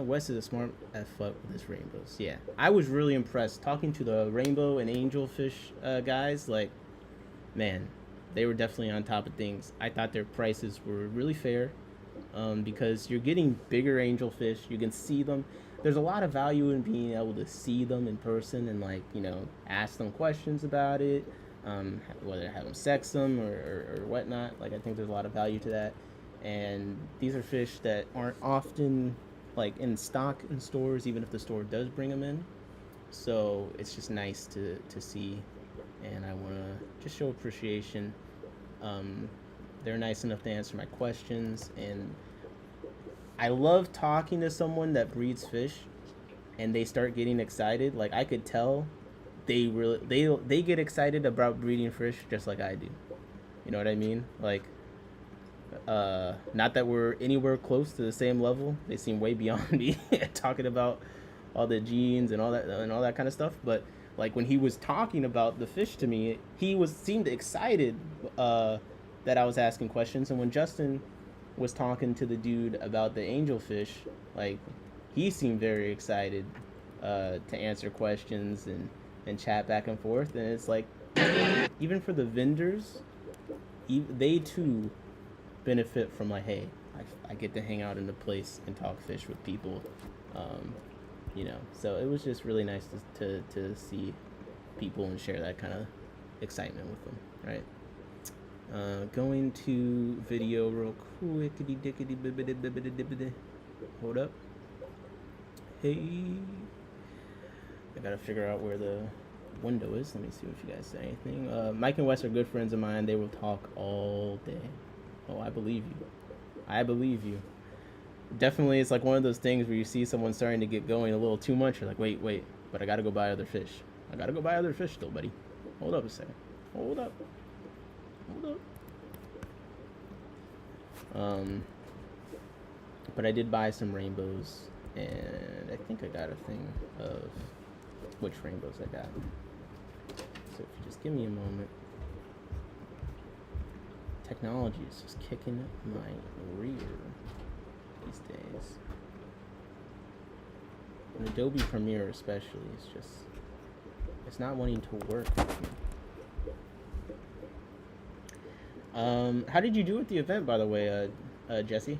Wes is a smart F fuck with his rainbows. Yeah, I was really impressed talking to the rainbow and angelfish guys. Like, man, they were definitely on top of things. I thought their prices were really fair, because you're getting bigger angelfish. You can see them. There's a lot of value in being able to see them in person and, like, you know, ask them questions about it, whether have them sex them or whatnot. Like, I think there's a lot of value to that. And these are fish that aren't often, like, in stock in stores, even if the store does bring them in. So it's just nice to see, and I want to just show appreciation. They're nice enough to answer my questions, and I love talking to someone that breeds fish and they start getting excited. Like, I could tell they get excited about breeding fish just like I do. You know what I mean? Like, not that we're anywhere close to the same level. They seem way beyond me talking about all the genes and all that kind of stuff. But like when he was talking about the fish to me, he seemed excited that I was asking questions. And when Justin was talking to the dude about the angelfish, like he seemed very excited to answer questions and chat back and forth. And it's like, even for the vendors, they too benefit from like, hey, I get to hang out in the place and talk fish with people, you know. So it was just really nice to see people and share that kind of excitement with them, right? Going to video real quick. Hold up. Hey, I gotta figure out where the window is. Let me see if you guys say anything. Mike and Wes are good friends of mine. They will talk all day. Oh, I believe you. I believe you. Definitely, it's like one of those things where you see someone starting to get going a little too much. You're like, wait, but I gotta go buy other fish. I gotta go buy other fish still, buddy. Hold up a second. Hold up. But I did buy some rainbows, and I think I got a thing of which rainbows I got. So if you just give me a moment. Technology is just kicking my rear these days. And Adobe Premiere especially is just, it's not wanting to work with me. How did you do at the event, by the way, Jesse?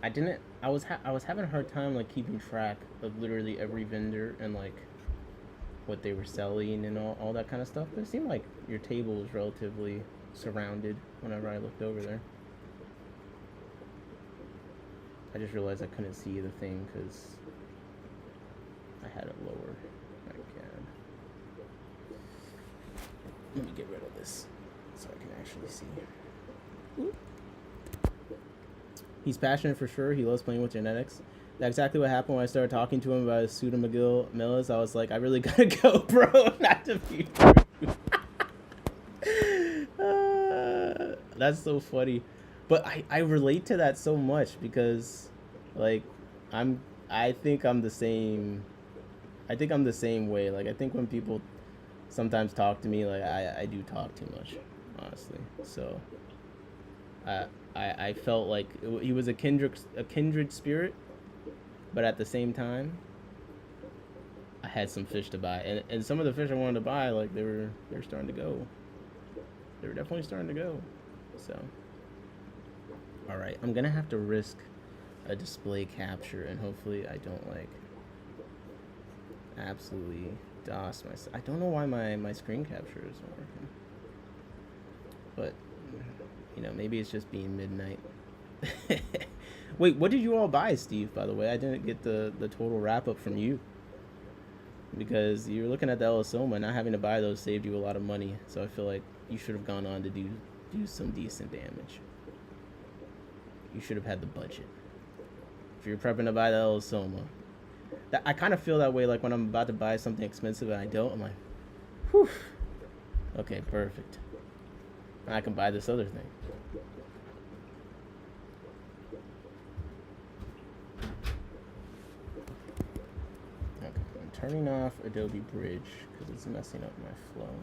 I was having a hard time like keeping track of literally every vendor and like what they were selling and all that kind of stuff. But it seemed like your table was relatively surrounded whenever I looked over there. I just realized I couldn't see the thing because I had it lower. My God. Let me get rid of this so I can actually see. Ooh. He's passionate for sure. He loves playing with genetics. That's exactly what happened when I started talking to him about his Pseudo McGill Millis. I was like, I really gotta go, bro. Not to be rude. That's so funny. But I relate to that so much because, like, I think I'm the same. I think I'm the same way. Like, I think when people sometimes talk to me, like, I do talk too much, honestly. So, I felt like he was a kindred spirit, but at the same time, I had some fish to buy, and some of the fish I wanted to buy, like they were starting to go. They were definitely starting to go. So, all right, I'm gonna have to risk a display capture, and hopefully I don't like absolutely DOS myself. I don't know why my screen capture isn't working, but you know, maybe it's just being midnight. Wait, what did you all buy, Steve, by the way? I didn't get the total wrap up from you. Because you were looking at the Elisoma, not having to buy those saved you a lot of money. So I feel like you should have gone on to do some decent damage. You should have had the budget. If you're prepping to buy the Elisoma. I kind of feel that way like when I'm about to buy something expensive and I don't. I'm like, whew. Okay, perfect. I can buy this other thing. Okay, I'm turning off Adobe Bridge because it's messing up my flow.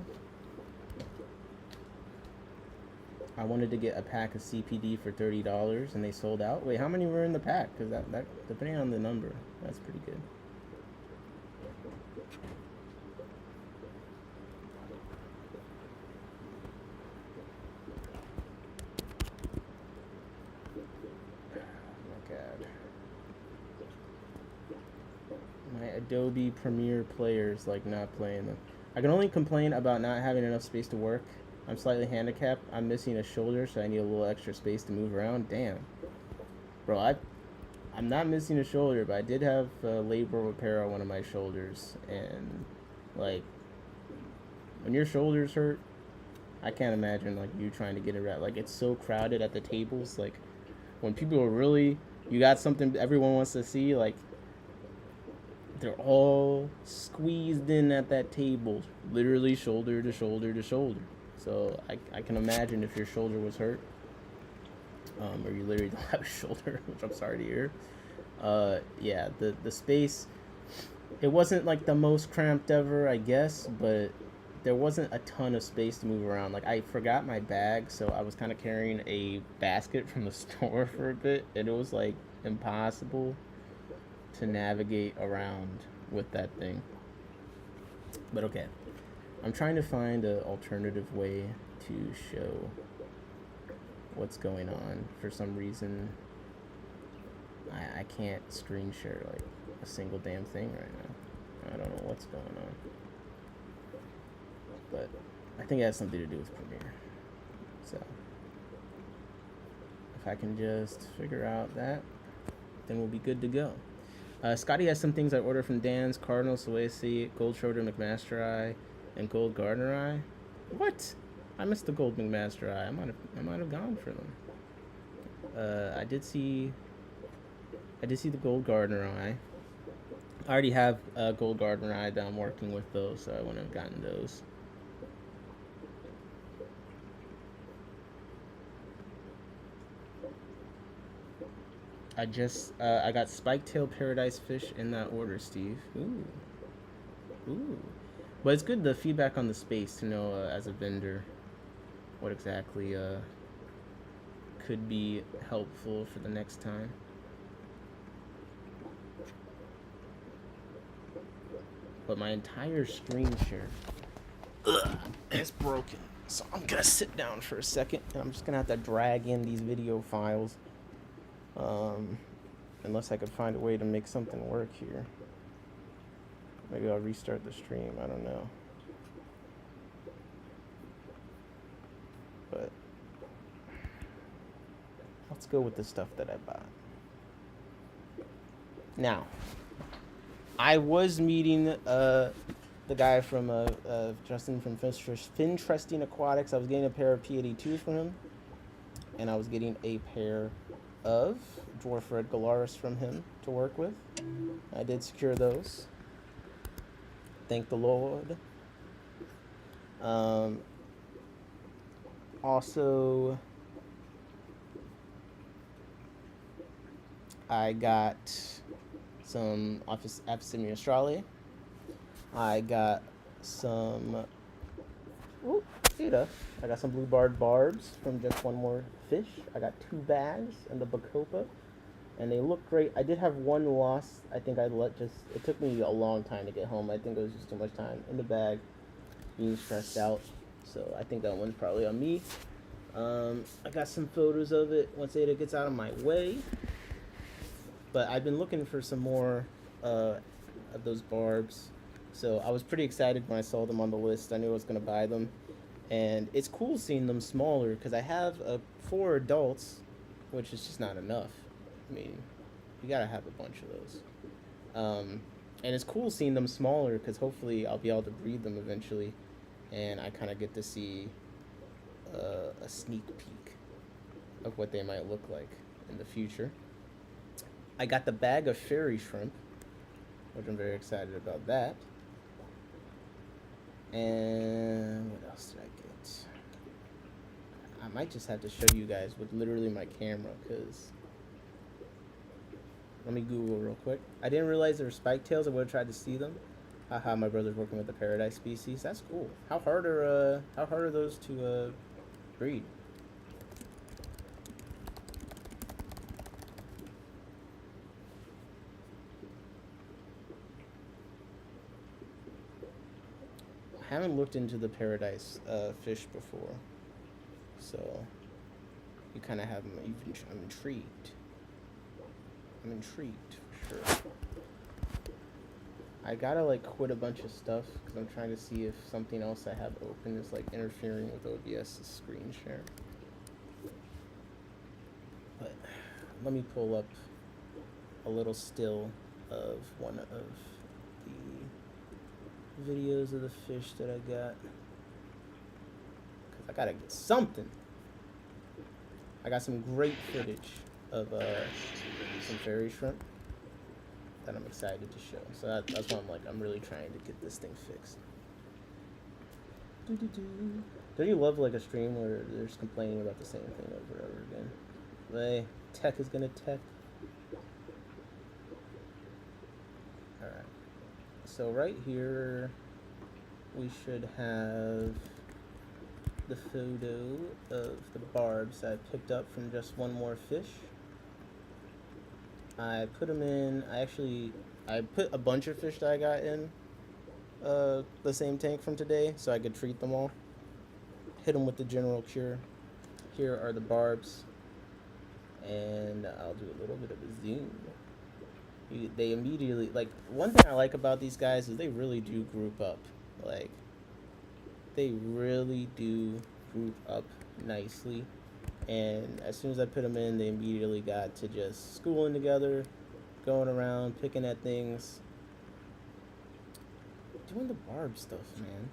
I wanted to get a pack of CPD for $30 and they sold out. Wait, how many were in the pack? Because that depending on the number, that's pretty good. Adobe Premiere players like not playing them. I can only complain about not having enough space to work. I'm slightly handicapped. I'm missing a shoulder, so I need a little extra space to move around. Damn. Bro, I'm not missing a shoulder, but I did have labral repair on one of my shoulders. And, like, when your shoulders hurt, I can't imagine, like, you trying to get it right. Like, it's so crowded at the tables. Like, when people are really, you got something everyone wants to see, like, they're all squeezed in at that table, literally shoulder to shoulder to shoulder. So I can imagine if your shoulder was hurt, or you literally don't have a shoulder, which I'm sorry to hear. Yeah, the space, it wasn't like the most cramped ever, I guess, but there wasn't a ton of space to move around. Like I forgot my bag, so I was kind of carrying a basket from the store for a bit, and it was like impossible to navigate around with that thing. But okay, I'm trying to find an alternative way to show what's going on. For some reason, I can't screen share like a single damn thing right now. I don't know what's going on. But I think it has something to do with Premiere. So if I can just figure out that, then we'll be good to go. Scotty has some things I ordered from Dan's: Cardinal, Suesi, Gold Schroeder, McMaster Eye, and Gold Gardner Eye. What? I missed the Gold McMaster Eye. I might have gone for them. I did see the Gold Gardner Eye. I already have a Gold Gardner Eye that I'm working with those, so I wouldn't have gotten those. I got spike-tail paradise fish in that order, Steve. Ooh. But it's good, the feedback on the space, to know as a vendor what exactly could be helpful for the next time. But my entire screen share is broken. So I'm gonna sit down for a second, and I'm just gonna have to drag in these video files. Unless I could find a way to make something work here. Maybe I'll restart the stream, I don't know. But let's go with the stuff that I bought. Now, I was meeting the guy from Justin from Fintrusting Aquatics. I was getting a pair of P82s from him, and I was getting a pair of Dwarf Red Galaris from him to work with. I did secure those. Thank the Lord. Also, I got some Apicemia Australia. I got some I got some blue barred barbs from Just One More Fish. I got 2 bags and the Bacopa, and they look great. I did have one lost. I think it took me a long time to get home. I think it was just too much time in the bag, being stressed out. So I think that one's probably on me. I got some photos of it once Ada gets out of my way. But I've been looking for some more of those barbs. So I was pretty excited when I saw them on the list. I knew I was going to buy them. And it's cool seeing them smaller, because I have 4 adults, which is just not enough. I mean, you got to have a bunch of those. And it's cool seeing them smaller, because hopefully I'll be able to breed them eventually. And I kind of get to see a sneak peek of what they might look like in the future. I got the bag of fairy shrimp, which I'm very excited about that. And what else did I get? I might just have to show you guys with literally my camera, because let me Google real quick. I didn't realize there were spike tails. I would have tried to see them. Haha, my brother's working with the paradise species. That's cool. How hard are those to breed? I haven't looked into the paradise fish before, so you kind of have me. I'm intrigued. I'm intrigued for sure. I gotta like quit a bunch of stuff because I'm trying to see if something else I have open is like interfering with OBS's screen share. But let me pull up a little still of one of the videos of the fish that I got, because I gotta get something. I got some great footage of some fairy shrimp that I'm excited to show. So that's why I'm really trying to get this thing fixed. Don't you love like a stream where they're just complaining about the same thing over and over again? Like, tech is gonna tech. So right here, we should have the photo of the barbs I picked up from just one more fish. I put them in. I put a bunch of fish that I got in the same tank from today, so I could treat them all. Hit them with the general cure. Here are the barbs, and I'll do a little bit of a zoom. They immediately, like, one thing I like about these guys is they really do group up. Like, they really do group up nicely. And as soon as I put them in, they immediately got to just schooling together, going around, picking at things, doing the barb stuff, man.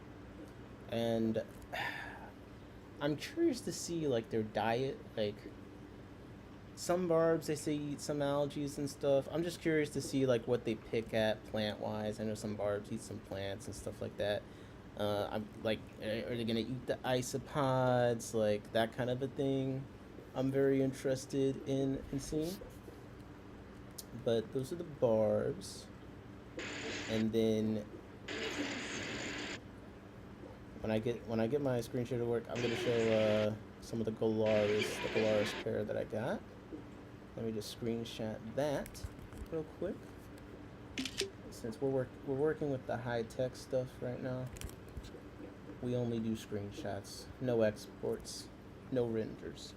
And I'm curious to see, like, their diet. Like, some barbs, they say eat some algae and stuff. I'm just curious to see, like, what they pick at plant-wise. I know some barbs eat some plants and stuff like that. I'm like, are they gonna eat the isopods, like that kind of a thing? I'm very interested in seeing. But those are the barbs, and then when I get my screen share to work, I'm gonna show some of the Galaris pair that I got. Let me just screenshot that real quick. Since we're working with the high tech stuff right now, we only do screenshots, no exports, no renders.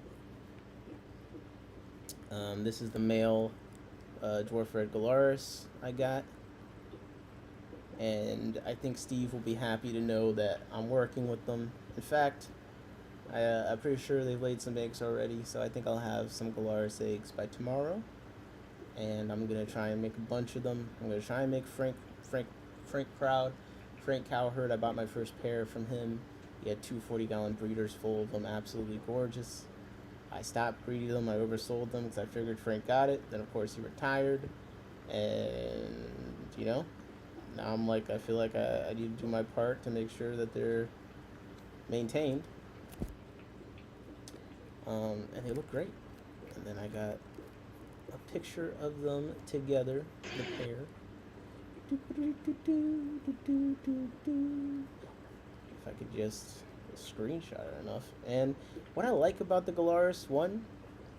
This is the male dwarf red Galaris I got, and I think Steve will be happy to know that I'm working with them. In fact, I'm pretty sure they've laid some eggs already, so I think I'll have some Galaris eggs by tomorrow, and I'm gonna try and make a bunch of them. I'm gonna try and make Frank proud. Frank Cowherd, I bought my first pair from him. He had 2 40-gallon breeders full of them, absolutely gorgeous. I stopped breeding them, I oversold them because I figured Frank got it. Then, of course, he retired. And, you know, now I'm like, I feel like I need to do my part to make sure that they're maintained. And they look great. And then I got a picture of them together, the pair. If I could just screenshot it enough. And what I like about the Galaris, one,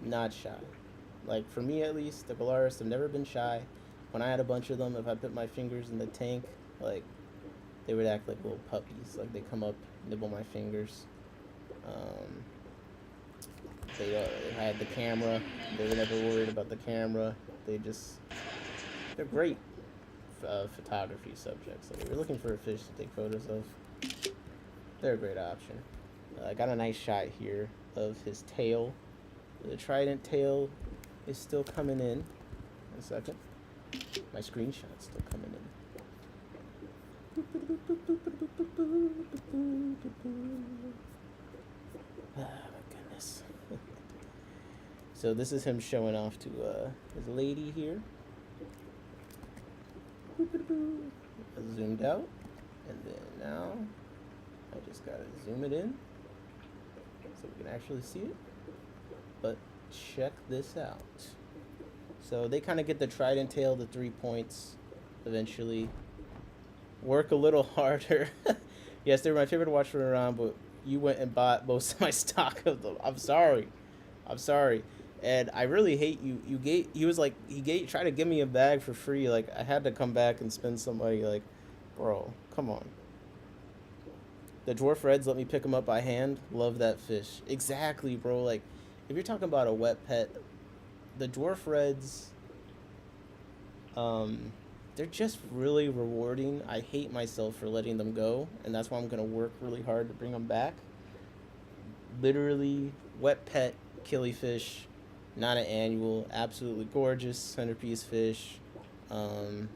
not shy. Like, for me at least, the Galaris have never been shy. When I had a bunch of them, if I put my fingers in the tank, like, they would act like little puppies. Like, they come up, nibble my fingers. If I had the camera, they were never worried about the camera. They're great photography subjects. Like, if you're looking for a fish to take photos of, they're a great option. I got a nice shot here of his tail. The trident tail is still coming in. A second. My screenshot's still coming in. Ah, my goodness. So this is him showing off to his lady here. I zoomed out, and then now I just gotta zoom it in so we can actually see it. But check this out. So they kind of get the trident tail, the 3 points, eventually. Work a little harder. Yes, they were my favorite to watch from around, but you went and bought most of my stock of them. I'm sorry. And I really hate you. He tried to give me a bag for free. Like, I had to come back and spend some money. Like, bro, come on. The dwarf reds let me pick them up by hand. Love that fish. Exactly, bro. Like, if you're talking about a wet pet, the dwarf reds, they're just really rewarding. I hate myself for letting them go, and that's why I'm gonna work really hard to bring them back. Literally, wet pet killifish. Not an annual, absolutely gorgeous centerpiece fish. I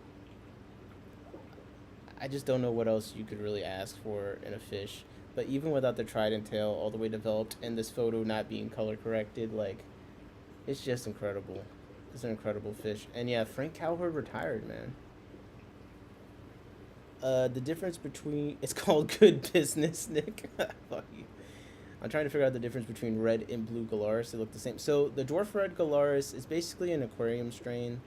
just don't know what else you could really ask for in a fish. But even without the trident tail all the way developed and this photo not being color corrected, like, it's just incredible. It's an incredible fish. And yeah, Frank Cowherd retired, man. The difference between, it's called good business, Nick. Fuck you. I'm trying to figure out the difference between red and blue Galaris. They look the same. So the dwarf red Galaris is basically an aquarium strain.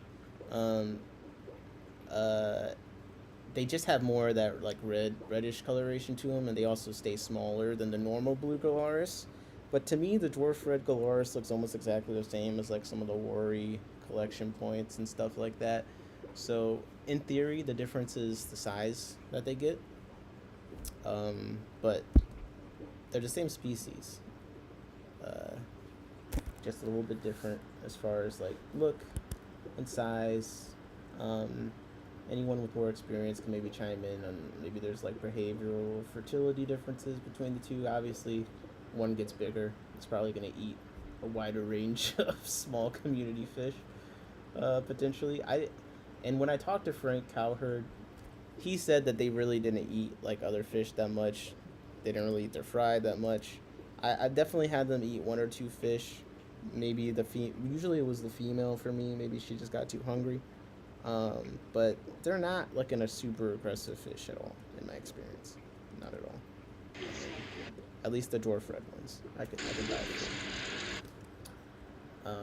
they just have more of that like reddish coloration to them, and they also stay smaller than the normal blue Galaris. But to me, the dwarf red Galaris looks almost exactly the same as like some of the Wari collection points and stuff like that. So in theory, the difference is the size that they get, but they're the same species, uh, just a little bit different as far as like look and size. Um, Anyone with more experience can maybe chime in on maybe there's like behavioral fertility differences between the two. Obviously, one gets bigger. It's probably going to eat a wider range of small community fish, potentially. And when I talked to Frank Cowherd, he said that they really didn't eat like other fish that much. They didn't really eat their fry that much. I definitely had them eat one or two fish. Maybe usually it was the female for me. Maybe she just got too hungry. But they're not like in a super aggressive fish at all, in my experience. Not at all. At least the dwarf red ones. I can buy it.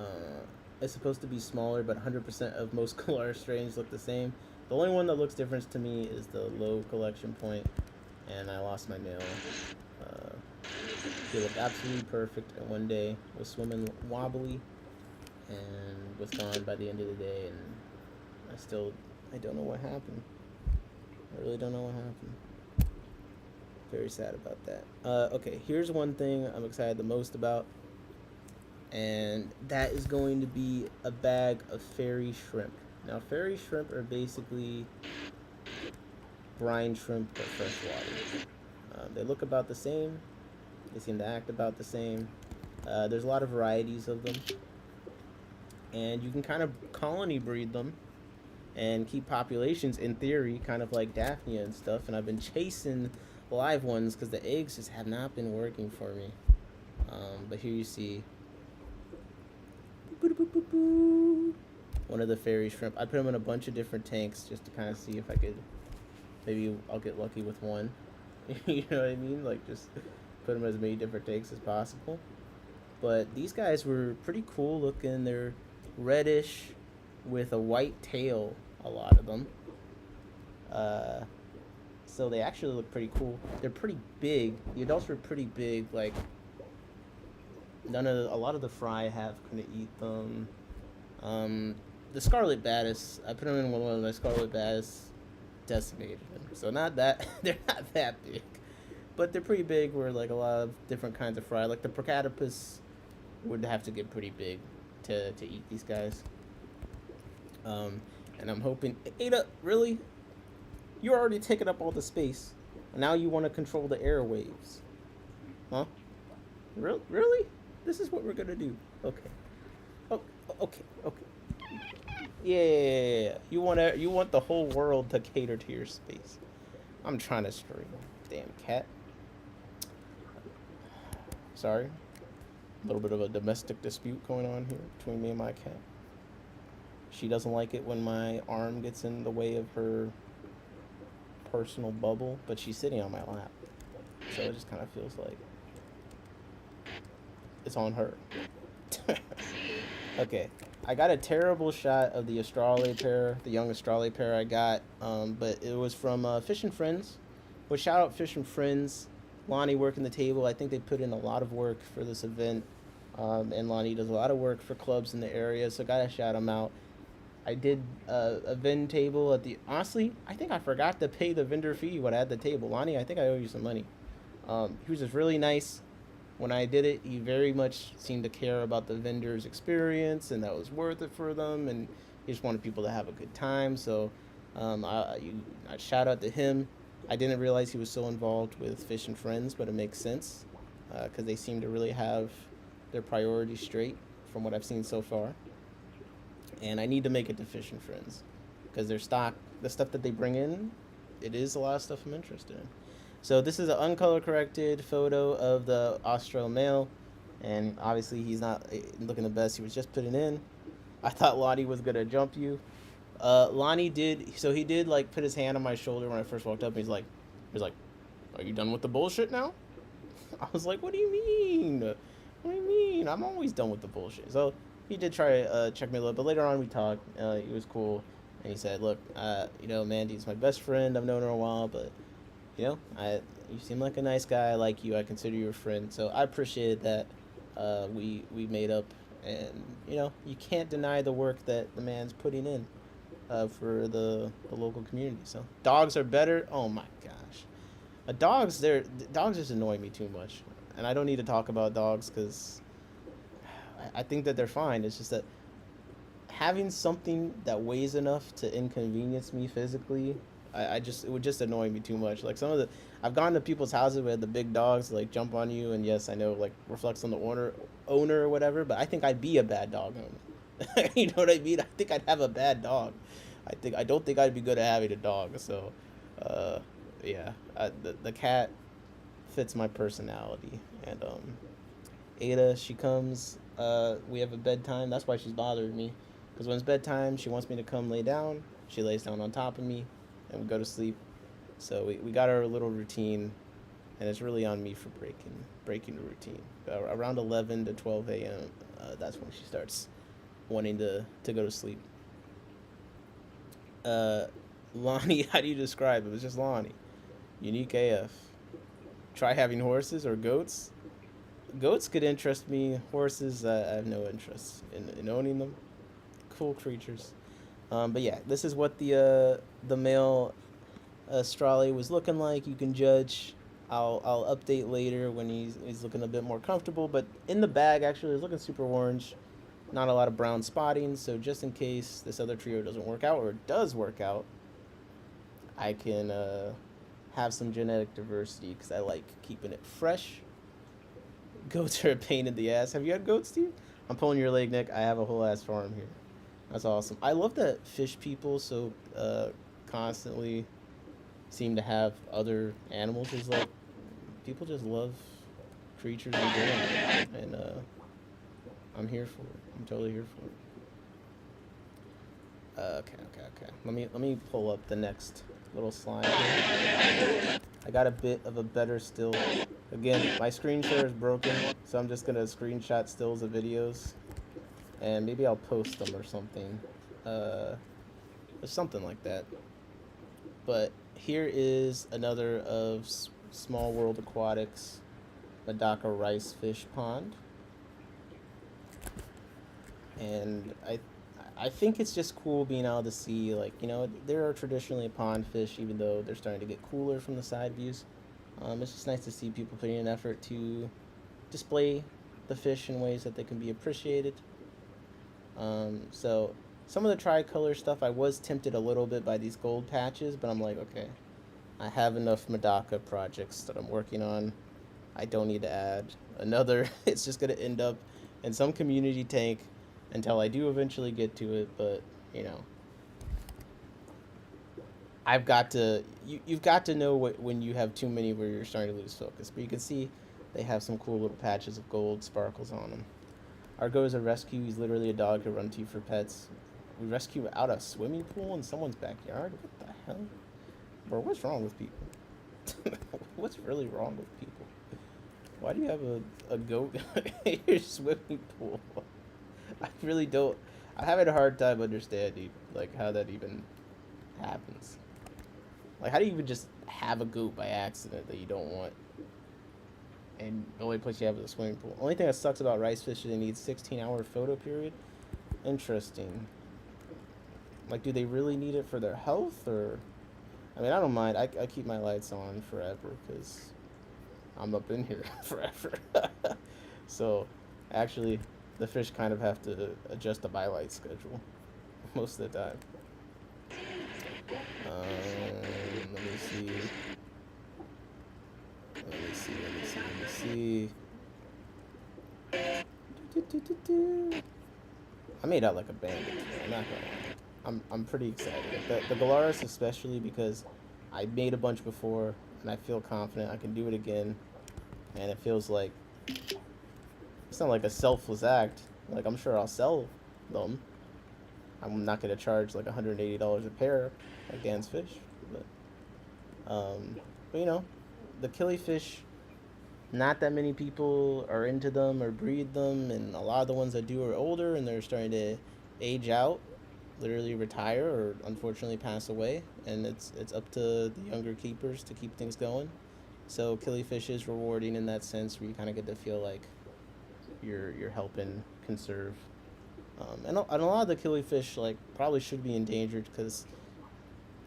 It's supposed to be smaller, but 100% of most Galar strains look the same. The only one that looks different to me is the low collection point, and I lost my male. He looked absolutely perfect, and one day was swimming wobbly, and was gone by the end of the day, and I don't know what happened. I really don't know what happened. Very sad about that. Okay, here's one thing I'm excited the most about, and that is going to be a bag of fairy shrimp. Now, fairy shrimp are basically brine shrimp but freshwater. They look about the same. They seem to act about the same. There's a lot of varieties of them, and you can kind of colony breed them and keep populations, in theory, kind of like Daphnia and stuff. And I've been chasing live ones because the eggs just have not been working for me. But here you see one of the fairy shrimp. I put them in a bunch of different tanks just to kind of see if I could, maybe I'll get lucky with one. You know what I mean? Like, just put them as many different tanks as possible. But these guys were pretty cool looking. They're reddish with a white tail, a lot of them. So they actually look pretty cool. They're pretty big. The adults were pretty big. Like, a lot of the fry couldn't eat them. The scarlet baddis, I put them in one of my scarlet baddis, decimated them. So not that they're not that big, but they're pretty big. Where like a lot of different kinds of fry, like the Procatopus, would have to get pretty big to eat these guys. And I'm hoping, Ada, really? You're already taking up all the space. And now you want to control the airwaves. Huh? Really? This is what we're going to do. Okay. Oh, okay. Yeah. You want the whole world to cater to your space. I'm trying to stream. Damn cat. Sorry. A little bit of a domestic dispute going on here between me and my cat. She doesn't like it when my arm gets in the way of her personal bubble, but she's sitting on my lap. So it just kind of feels like it's on her. Okay. I got a terrible shot of the Australe pair, the young Australe pair I got, but it was from Fish and Friends. Well, shout out Fish and Friends. Lonnie working the table. I think they put in a lot of work for this event, and Lonnie does a lot of work for clubs in the area, so gotta shout him out. I did a vend table at the... Honestly, I think I forgot to pay the vendor fee when I had the table. Lonnie, I think I owe you some money. He was just really nice. When I did it, he very much seemed to care about the vendor's experience, and that was worth it for them, and he just wanted people to have a good time. So I shout out to him. I didn't realize he was so involved with Fish and Friends, but it makes sense because they seem to really have their priorities straight from what I've seen so far. And I need to make it to Fish and Friends because their stock, the stuff that they bring in, it is a lot of stuff I'm interested in. So this is an uncolor corrected photo of the Austral male, and obviously he's not looking the best. He was just putting in. I thought Lonnie was gonna jump you. Lonnie did, so he did like put his hand on my shoulder when I first walked up. And he's like, "Are you done with the bullshit now?" I was like, "What do you mean? What do you mean? I'm always done with the bullshit." So he did try to check me a little, but later on we talked. He was cool, and he said, "Look, Mandy's my best friend. I've known her a while, but you seem like a nice guy. I like you. I consider you a friend. So I appreciated that. We made up, and you can't deny the work that the man's putting in, for the local community. So dogs are better. Oh my gosh, dogs just annoy me too much, and I don't need to talk about dogs because I think that they're fine. It's just that having something that weighs enough to inconvenience me physically, it would just annoy me too much. Like I've gone to people's houses where the big dogs like jump on you, and yes, I know like reflects on the owner or whatever, but I think I'd be a bad dog owner. You know what I mean? I think I'd have a bad dog. I don't think I'd be good at having a dog. So, uh, yeah, the cat fits my personality, and Ada, she comes. We have a bedtime. That's why she's bothering me, because when it's bedtime, she wants me to come lay down. She lays down on top of me, and we go to sleep. So we got our little routine, and it's really on me for breaking the routine. Around 11 to 12 a.m. That's when she starts wanting to go to sleep. Lonnie, how do you describe it? It was just Lonnie. Unique AF. Try having horses or goats. Goats could interest me. Horses, I have no interest in owning them. Cool creatures. But yeah, this is what the male Australia was looking like. You can judge. I'll update later when he's looking a bit more comfortable. But in the bag, actually, he's looking super orange. Not a lot of brown spotting. So just in case this other trio doesn't work out, or it does work out, I can have some genetic diversity because I like keeping it fresh. Goats are a pain in the ass. Have you had goats, Steve? I'm pulling your leg, Nick. I have a whole ass farm here. That's awesome. I love that fish people so constantly seem to have other animals. It's like people just love creatures in general, and I'm here for it. I'm totally here for it. Okay. Let me pull up the next little slide here. I got a bit of a better still. Again, my screen share is broken, so I'm just gonna screenshot stills of videos, and maybe I'll post them or something, or something like that. But here is another of Small World Aquatics Medaka rice fish pond, and I think it's just cool being able to see, like, there are traditionally pond fish, even though they're starting to get cooler from the side views. It's just nice to see people putting in effort to display the fish in ways that they can be appreciated. So some of the tricolor stuff, I was tempted a little bit by these gold patches, but I'm like, okay, I have enough Medaka projects that I'm working on. I don't need to add another. It's just going to end up in some community tank until I do eventually get to it, but I've got to you've got to know when you have too many where you're starting to lose focus. But you can see they have some cool little patches of gold sparkles on them. Argo is a rescue. He's literally a dog to run to for pets. We rescue out a swimming pool in someone's backyard. What the hell, bro? What's wrong with people? What's really wrong with people? Why do you have a goat in your swimming pool? I really don't. I'm having a hard time understanding like how that even happens. Like, how do you even just have a goat by accident that you don't want? And the only place you have is a swimming pool. Only thing that sucks about rice fish is they need 16-hour photo period. Interesting. Like, do they really need it for their health, or? I mean, I don't mind. I keep my lights on forever because I'm up in here forever. So, actually, the fish kind of have to adjust the bylight schedule most of the time. Let me see. I made out like a bandit. I'm not gonna lie. I'm pretty excited. The Galaris especially because I made a bunch before and I feel confident I can do it again. And it feels like it's not like a selfless act. Like, I'm sure I'll sell them. I'm not gonna charge like $180 a pair like Dan's fish, but the killifish, not that many people are into them or breed them, and a lot of the ones that do are older and they're starting to age out. literally retire or unfortunately pass away, and it's up to the younger keepers to keep things going. So killifish is rewarding in that sense, where you kind of get to feel like you're helping conserve. And a lot of the killifish like probably should be endangered because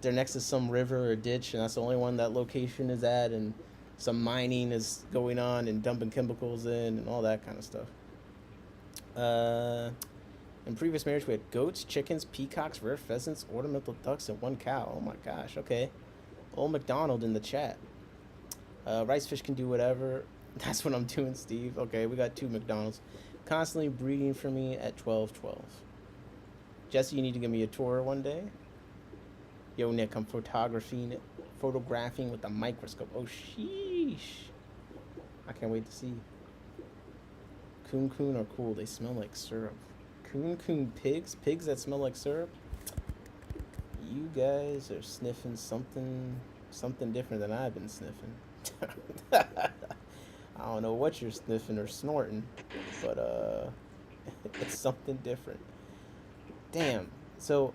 they're next to some river or ditch, and that's the only one that location is at, and some mining is going on and dumping chemicals in and all that kind of stuff. Uh, in previous marriage, we had goats, chickens, peacocks, rare pheasants, ornamental ducks, and one cow. Oh my gosh, okay. Old McDonald in the chat. Rice fish can do whatever. That's what I'm doing, Steve. Okay, we got two McDonald's. Constantly breeding for me at 12:12. Jesse, you need to give me a tour one day. Yo, Nick, I'm photographing with a microscope. Oh, sheesh. I can't wait to see. Coon are cool. They smell like syrup. Coon pigs? Pigs that smell like syrup? You guys are sniffing something different than I've been sniffing. I don't know what you're sniffing or snorting, but it's something different. Damn. So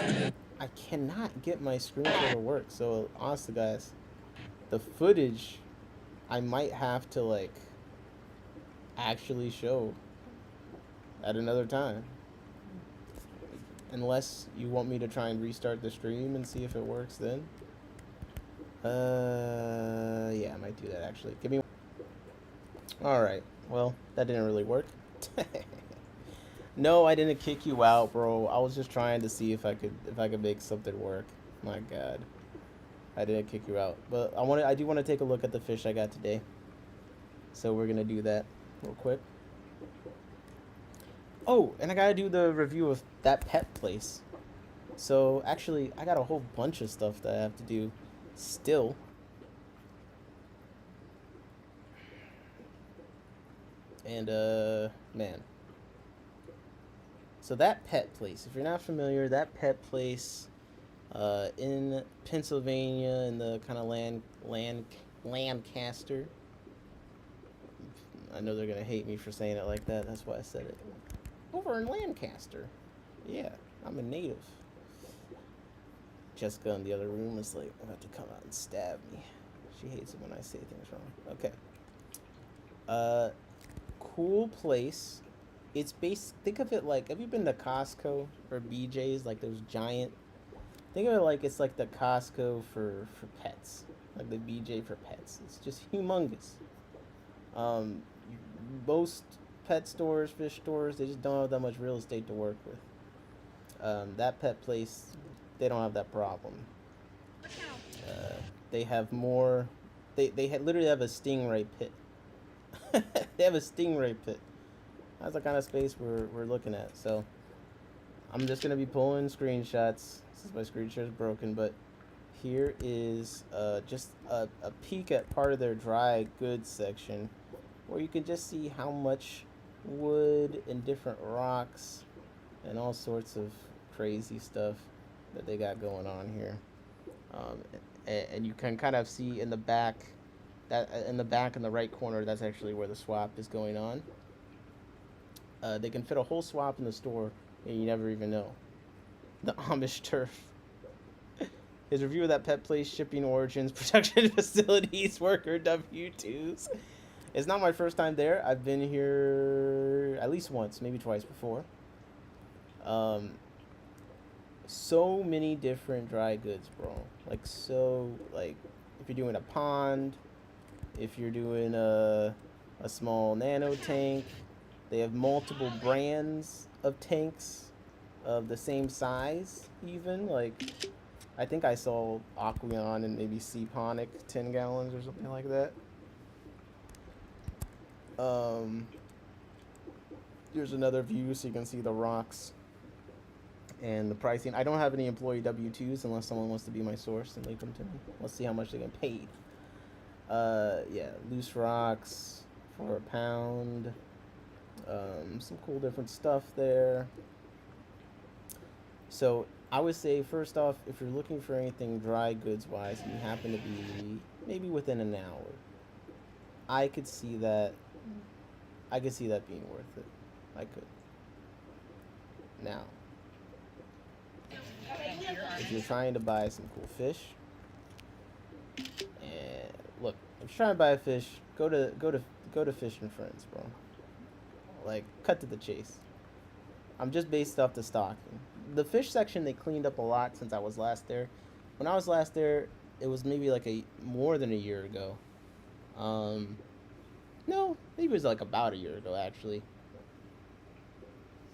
I cannot get my screenshot to work. So honestly, guys, the footage I might have to like actually show at another time, unless you want me to try and restart the stream and see if it works then. Yeah, I might do that actually. Give me. All right. Well, that didn't really work. No, I didn't kick you out, bro. I was just trying to see if I could make something work. My God, I didn't kick you out, but I do want to take a look at the fish I got today. So we're gonna do that real quick. Oh, and I gotta do the review of that pet place. So actually, I got a whole bunch of stuff that I have to do still. And man. So that pet place, if you're not familiar, that pet place in Pennsylvania, in the kind of Lancaster. I know they're gonna hate me for saying it like that. That's why I said it. Over in Lancaster. Yeah, I'm a native. Jessica in the other room is like about to come out and stab me. She hates it when I say things wrong. Okay. Cool place. It's based. Think of it like. Have you been to Costco or BJ's? Like those giant. Think of it like it's like the Costco for pets, like the BJ for pets. It's just humongous. Most pet stores, fish stores, they just don't have that much real estate to work with. That pet place, they don't have that problem. They have more. They literally have a stingray pit. They have a stingray pit. That's the kind of space we're looking at. So I'm just gonna be pulling screenshots since my screen share is broken. But here is just a peek at part of their dry goods section, where you can just see how much wood and different rocks and all sorts of crazy stuff that they got going on here. And you can kind of see in the back, that in the right corner, that's actually where the swap is going on. They can fit a whole swap in the store, and you never even know. The Amish turf. His review of that pet place, shipping origins, production facilities, worker W-2s. It's not my first time there. I've been here at least once, maybe twice before. So many different dry goods, bro. Like, if you're doing a pond, if you're doing a small nano tank, they have multiple brands of tanks of the same size, even. Like, I think I saw Aquarium and maybe Seaponic 10 gallons or something like that. Here's another view so you can see the rocks and the pricing. I don't have any employee W-2s unless someone wants to be my source and link them to me. Let's see how much they get paid. Yeah, loose rocks for £1. Some cool different stuff there. So I would say, first off, if you're looking for anything dry goods wise and you happen to be maybe within an hour, I could see that being worth it. I could. Now, if you're trying to buy some cool fish, and look, if you're trying to buy a fish, go to Fish and Friends, bro. Like, cut to the chase. I'm just based off the stocking. The fish section they cleaned up a lot since I was last there. When I was last there, it was maybe like a more than a year ago. Um, no, maybe it was like about a year ago actually.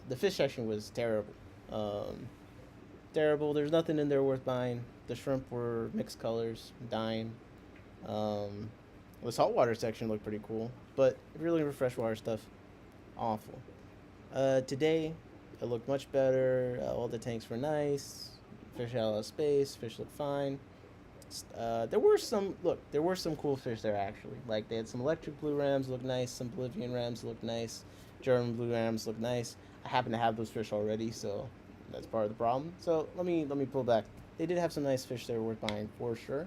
The fish section was terrible. Um, Terrible. There's nothing in there worth buying. The shrimp were mixed colors, dying. Um, the saltwater section looked pretty cool, but if you're looking for freshwater stuff, awful. Today, it looked much better. All the tanks were nice. Fish had a lot of space. Fish looked fine. There were some look. There were some cool fish there actually. Like they had some electric blue rams look nice. Some Bolivian rams look nice. German blue rams look nice. I happen to have those fish already, so that's part of the problem. So let me pull back. They did have some nice fish there worth buying for sure.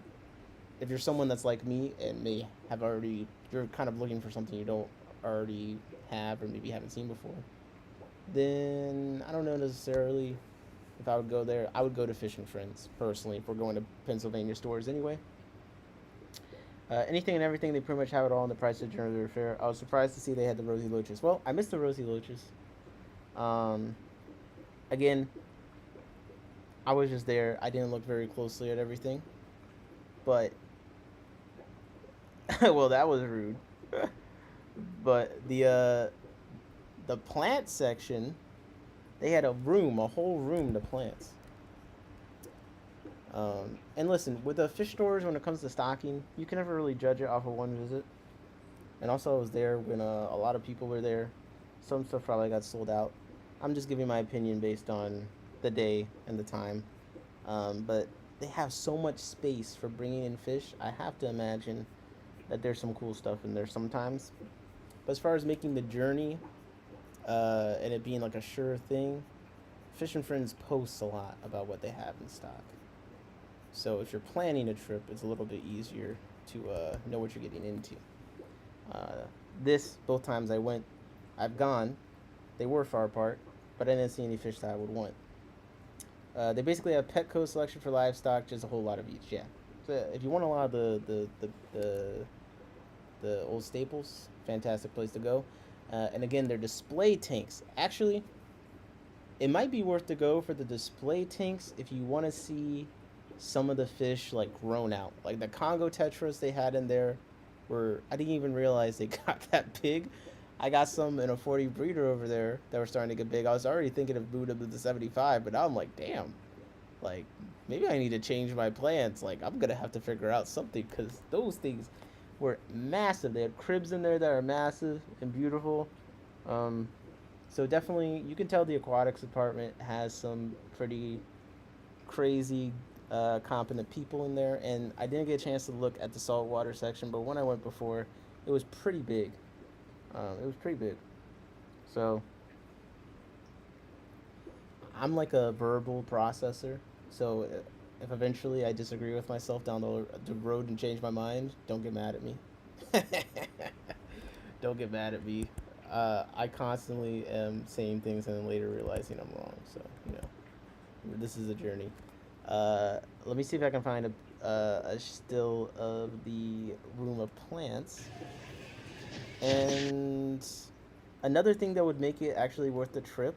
If you're someone that's like me and may have already, you're kind of looking for something you don't already have or maybe haven't seen before, then I don't know necessarily if I would go there. I would go to Fish and Friends personally if we're going to Pennsylvania stores anyway. Anything and everything, they pretty much have it all, and the price of generally fair. I was surprised to see they had the rosy loaches. Well, I missed the rosy loaches. Um, Again, I was just there. I didn't look very closely at everything, but well, that was rude. But the plant section, they had a room, a whole room to plants. And listen, with the fish stores, when it comes to stocking, you can never really judge it off of one visit. And also, I was there when a lot of people were there. Some stuff probably got sold out. I'm just giving my opinion based on the day and the time. But they have so much space for bringing in fish. I have to imagine that there's some cool stuff in there sometimes. But as far as making the journey and it being like a sure thing, Fish and Friends posts a lot about what they have in stock. So if you're planning a trip, it's a little bit easier to know what you're getting into. Both times I've gone, they were far apart, but I didn't see any fish that I would want. They basically have Petco selection for livestock, just a whole lot of each. Yeah. So if you want a lot of the old staples, fantastic place to go. And again, their display tanks. Actually, it might be worth to go for the display tanks if you want to see some of the fish like grown out. Like the Congo tetras they had in there were, I didn't even realize they got that big. I got some in a 40 breeder over there that were starting to get big. I was already thinking of moving up to the 75, but now I'm like, damn, like maybe I need to change my plans. Like I'm gonna have to figure out something because those things were massive. They had cribs in there that are massive and beautiful. So definitely, you can tell the aquatics department has some pretty crazy, competent people in there. And I didn't get a chance to look at the saltwater section, but when I went before, it was pretty big. It was pretty big. So I'm like a verbal processor. So if eventually I disagree with myself down the road and change my mind, don't get mad at me. Don't get mad at me. I constantly am saying things and then later realizing I'm wrong. So, this is a journey. Let me see if I can find a still of the room of plants. And another thing that would make it actually worth the trip,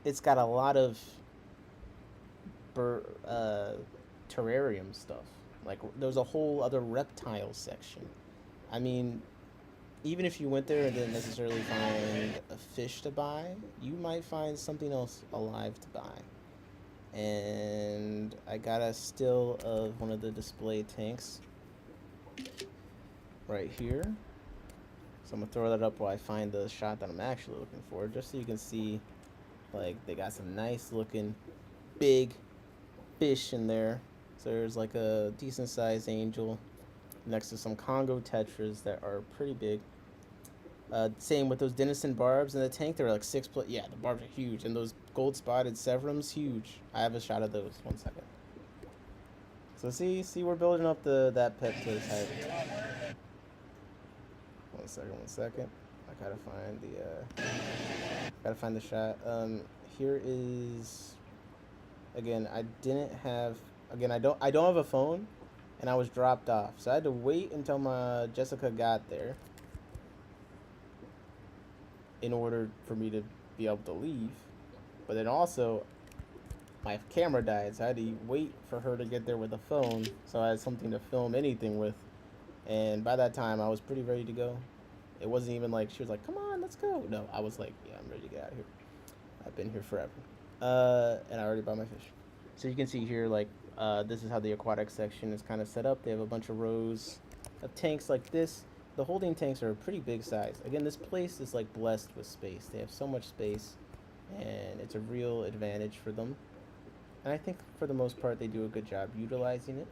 it's got a lot of terrarium stuff. Like there's a whole other reptile section. I mean, even if you went there and didn't necessarily find a fish to buy, you might find something else alive to buy. And I got a still of one of the display tanks right here. So I'm gonna throw that up while I find the shot that I'm actually looking for, just so you can see, like, they got some nice looking big fish in there. So there's like a decent sized angel next to some Congo tetras that are pretty big. Same with those Denison barbs in the tank. They're like 6 Yeah, the barbs are huge, and those gold spotted severums huge. I have a shot of those. 1 second. So see, we're building up that pet place height. 1 second. I gotta find the shot. Here is again, I don't have a phone, and I was dropped off, so I had to wait until my Jessica got there in order for me to be able to leave. But then also, my camera died, so I had to wait for her to get there with a phone, so I had something to film anything with. And by that time, I was pretty ready to go. It wasn't even like she was like, "Come on, let's go." No, I was like, "Yeah, I'm ready to get out of here. I've been here forever." And I already bought my fish. So you can see here, like, this is how the aquatic section is kind of set up. They have a bunch of rows of tanks like this. The holding tanks are a pretty big size. Again, this place is like blessed with space. They have so much space, and it's a real advantage for them. And I think for the most part, they do a good job utilizing it.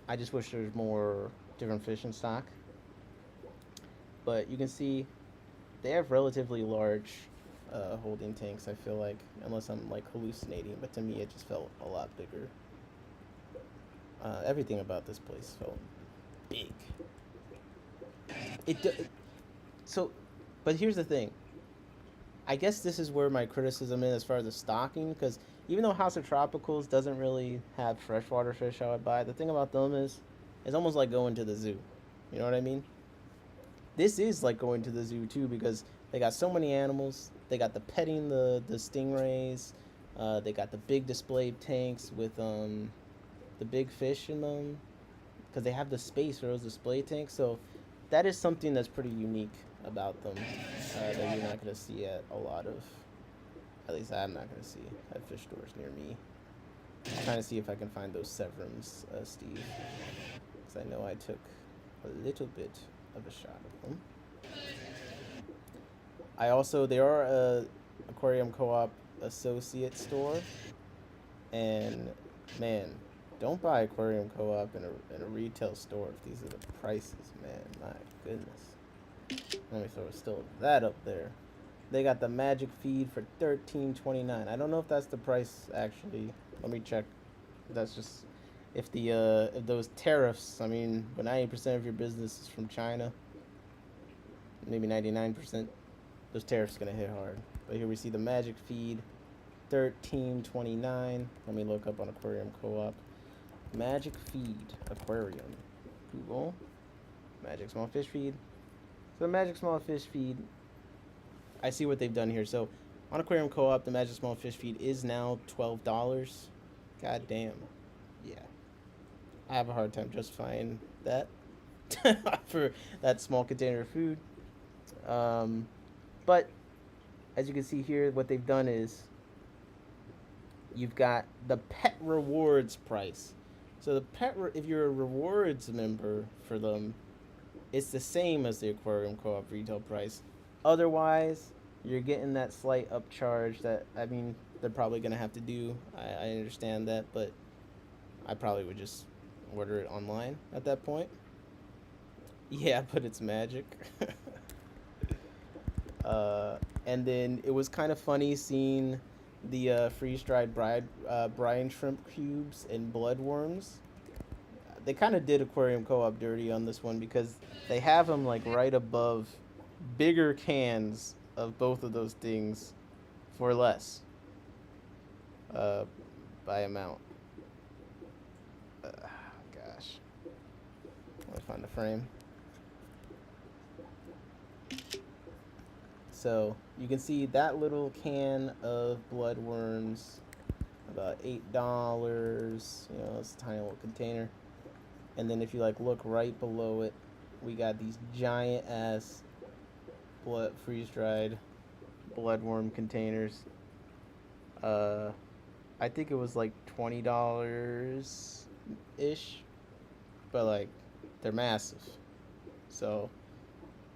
I just wish there was more different fish in stock. But you can see they have relatively large holding tanks, I feel like, unless I'm like hallucinating. But to me, it just felt a lot bigger. Everything about this place felt big. So, but here's the thing. I guess this is where my criticism is as far as the stocking, because even though House of Tropicals doesn't really have freshwater fish I would buy, the thing about them is it's almost like going to the zoo. You know what I mean? This is like going to the zoo too, because they got so many animals. They got the petting the stingrays. They got the big display tanks with the big fish in them, because they have the space for those display tanks. So that is something that's pretty unique about them, that you're not going to see at a lot of, at least I'm not going to see at fish stores near me. I'm trying to see if I can find those Severums, Steve, because I know I took a little bit of a shot of them. They are a Aquarium Co-op associate store, and man, don't buy Aquarium Co-op in a retail store if these are the prices, man. My goodness. Let me throw still that up there. They got the magic feed for $13.29. I don't know if that's the price actually. Let me check. That's just if those tariffs. I mean, when 90% of your business is from China, maybe 99%, those tariffs gonna hit hard. But here we see the magic feed, $13.29. Let me look up on Aquarium Co-op. Magic feed aquarium. Google. Magic small fish feed. So the magic small fish feed, I see what they've done here. So on Aquarium Co-op, the magic small fish feed is now $12. God damn. Yeah. I have a hard time justifying that for that small container of food. But as you can see here, what they've done is you've got the pet rewards price. So if you're a rewards member for them, it's the same as the Aquarium Co-op retail price. Otherwise, you're getting that slight upcharge that, I mean, they're probably going to have to do. I understand that, but I probably would just order it online at that point. Yeah, but it's magic. And then it was kind of funny seeing the freeze-dried brine shrimp cubes and bloodworms. They kind of did Aquarium Co-op dirty on this one, because they have them like right above bigger cans of both of those things for less by amount. Gosh. Let me find the frame. So you can see that little can of bloodworms, about $8. You know, it's a tiny little container. And then if you like look right below it, we got these giant ass freeze-dried bloodworm containers. I think it was like $20 ish, but like they're massive. So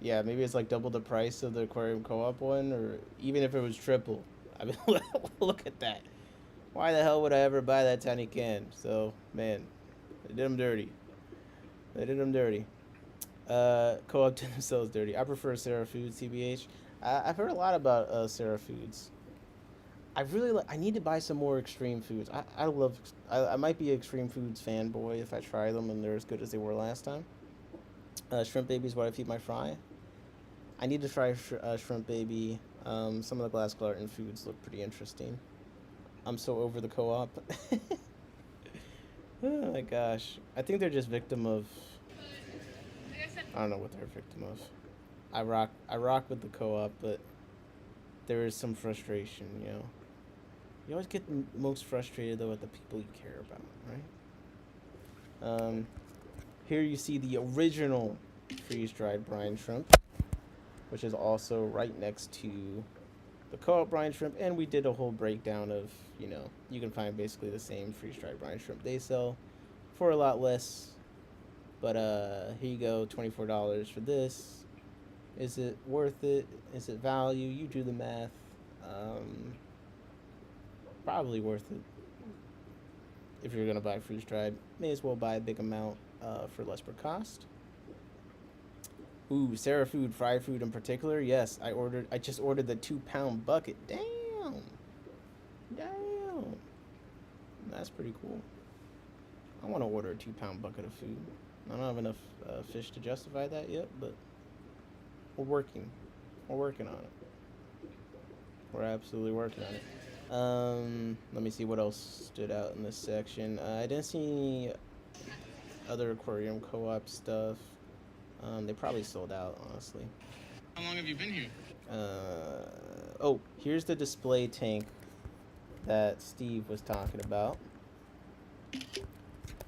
yeah, maybe it's like double the price of the Aquarium Co-op one, or even if it was triple. I mean, look at that. Why the hell would I ever buy that tiny can? So man, they did them dirty. They did them dirty. Co-op did themselves dirty. I prefer Sarah Foods, TBH. I've heard a lot about Sarah Foods. I need to buy some more Extreme Foods. I might be an Extreme Foods fanboy if I try them and they're as good as they were last time. Shrimp Baby is what I feed my fry. I need to try Shrimp Baby. Some of the Glass Garden foods look pretty interesting. I'm so over the co-op. Oh my gosh. I think they're just victim of, I don't know what they're victim of. I rock with the co-op, but there is some frustration, you know. You always get most frustrated though with the people you care about, right? Here you see the original freeze-dried brine shrimp, which is also right next to the co-op brine shrimp, and we did a whole breakdown of, you know, you can find basically the same freeze-dried brine shrimp they sell for a lot less. But here you go, $24 for this. Is it worth it? Is it value? You do the math. Probably worth it. If you're gonna buy freeze dried, may as well buy a big amount for less per cost. Ooh, Sarah food, fried food in particular. Yes, I just ordered the 2-pound bucket. Damn. That's pretty cool. I want to order a 2-pound bucket of food. I don't have enough fish to justify that yet, but we're working. We're working on it. We're absolutely working on it. Let me see what else stood out in this section. I didn't see any other aquarium co-op stuff. They probably sold out, honestly. How long have you been here? Oh, here's the display tank that Steve was talking about.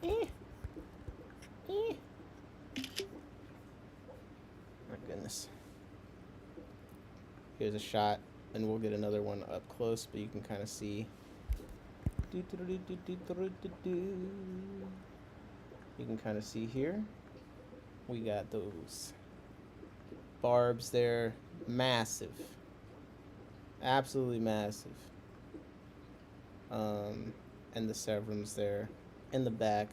My goodness. Here's a shot, and we'll get another one up close, but you can kind of see. You can kind of see here. We got those barbs there. Massive. Absolutely massive. And the serums there in the back.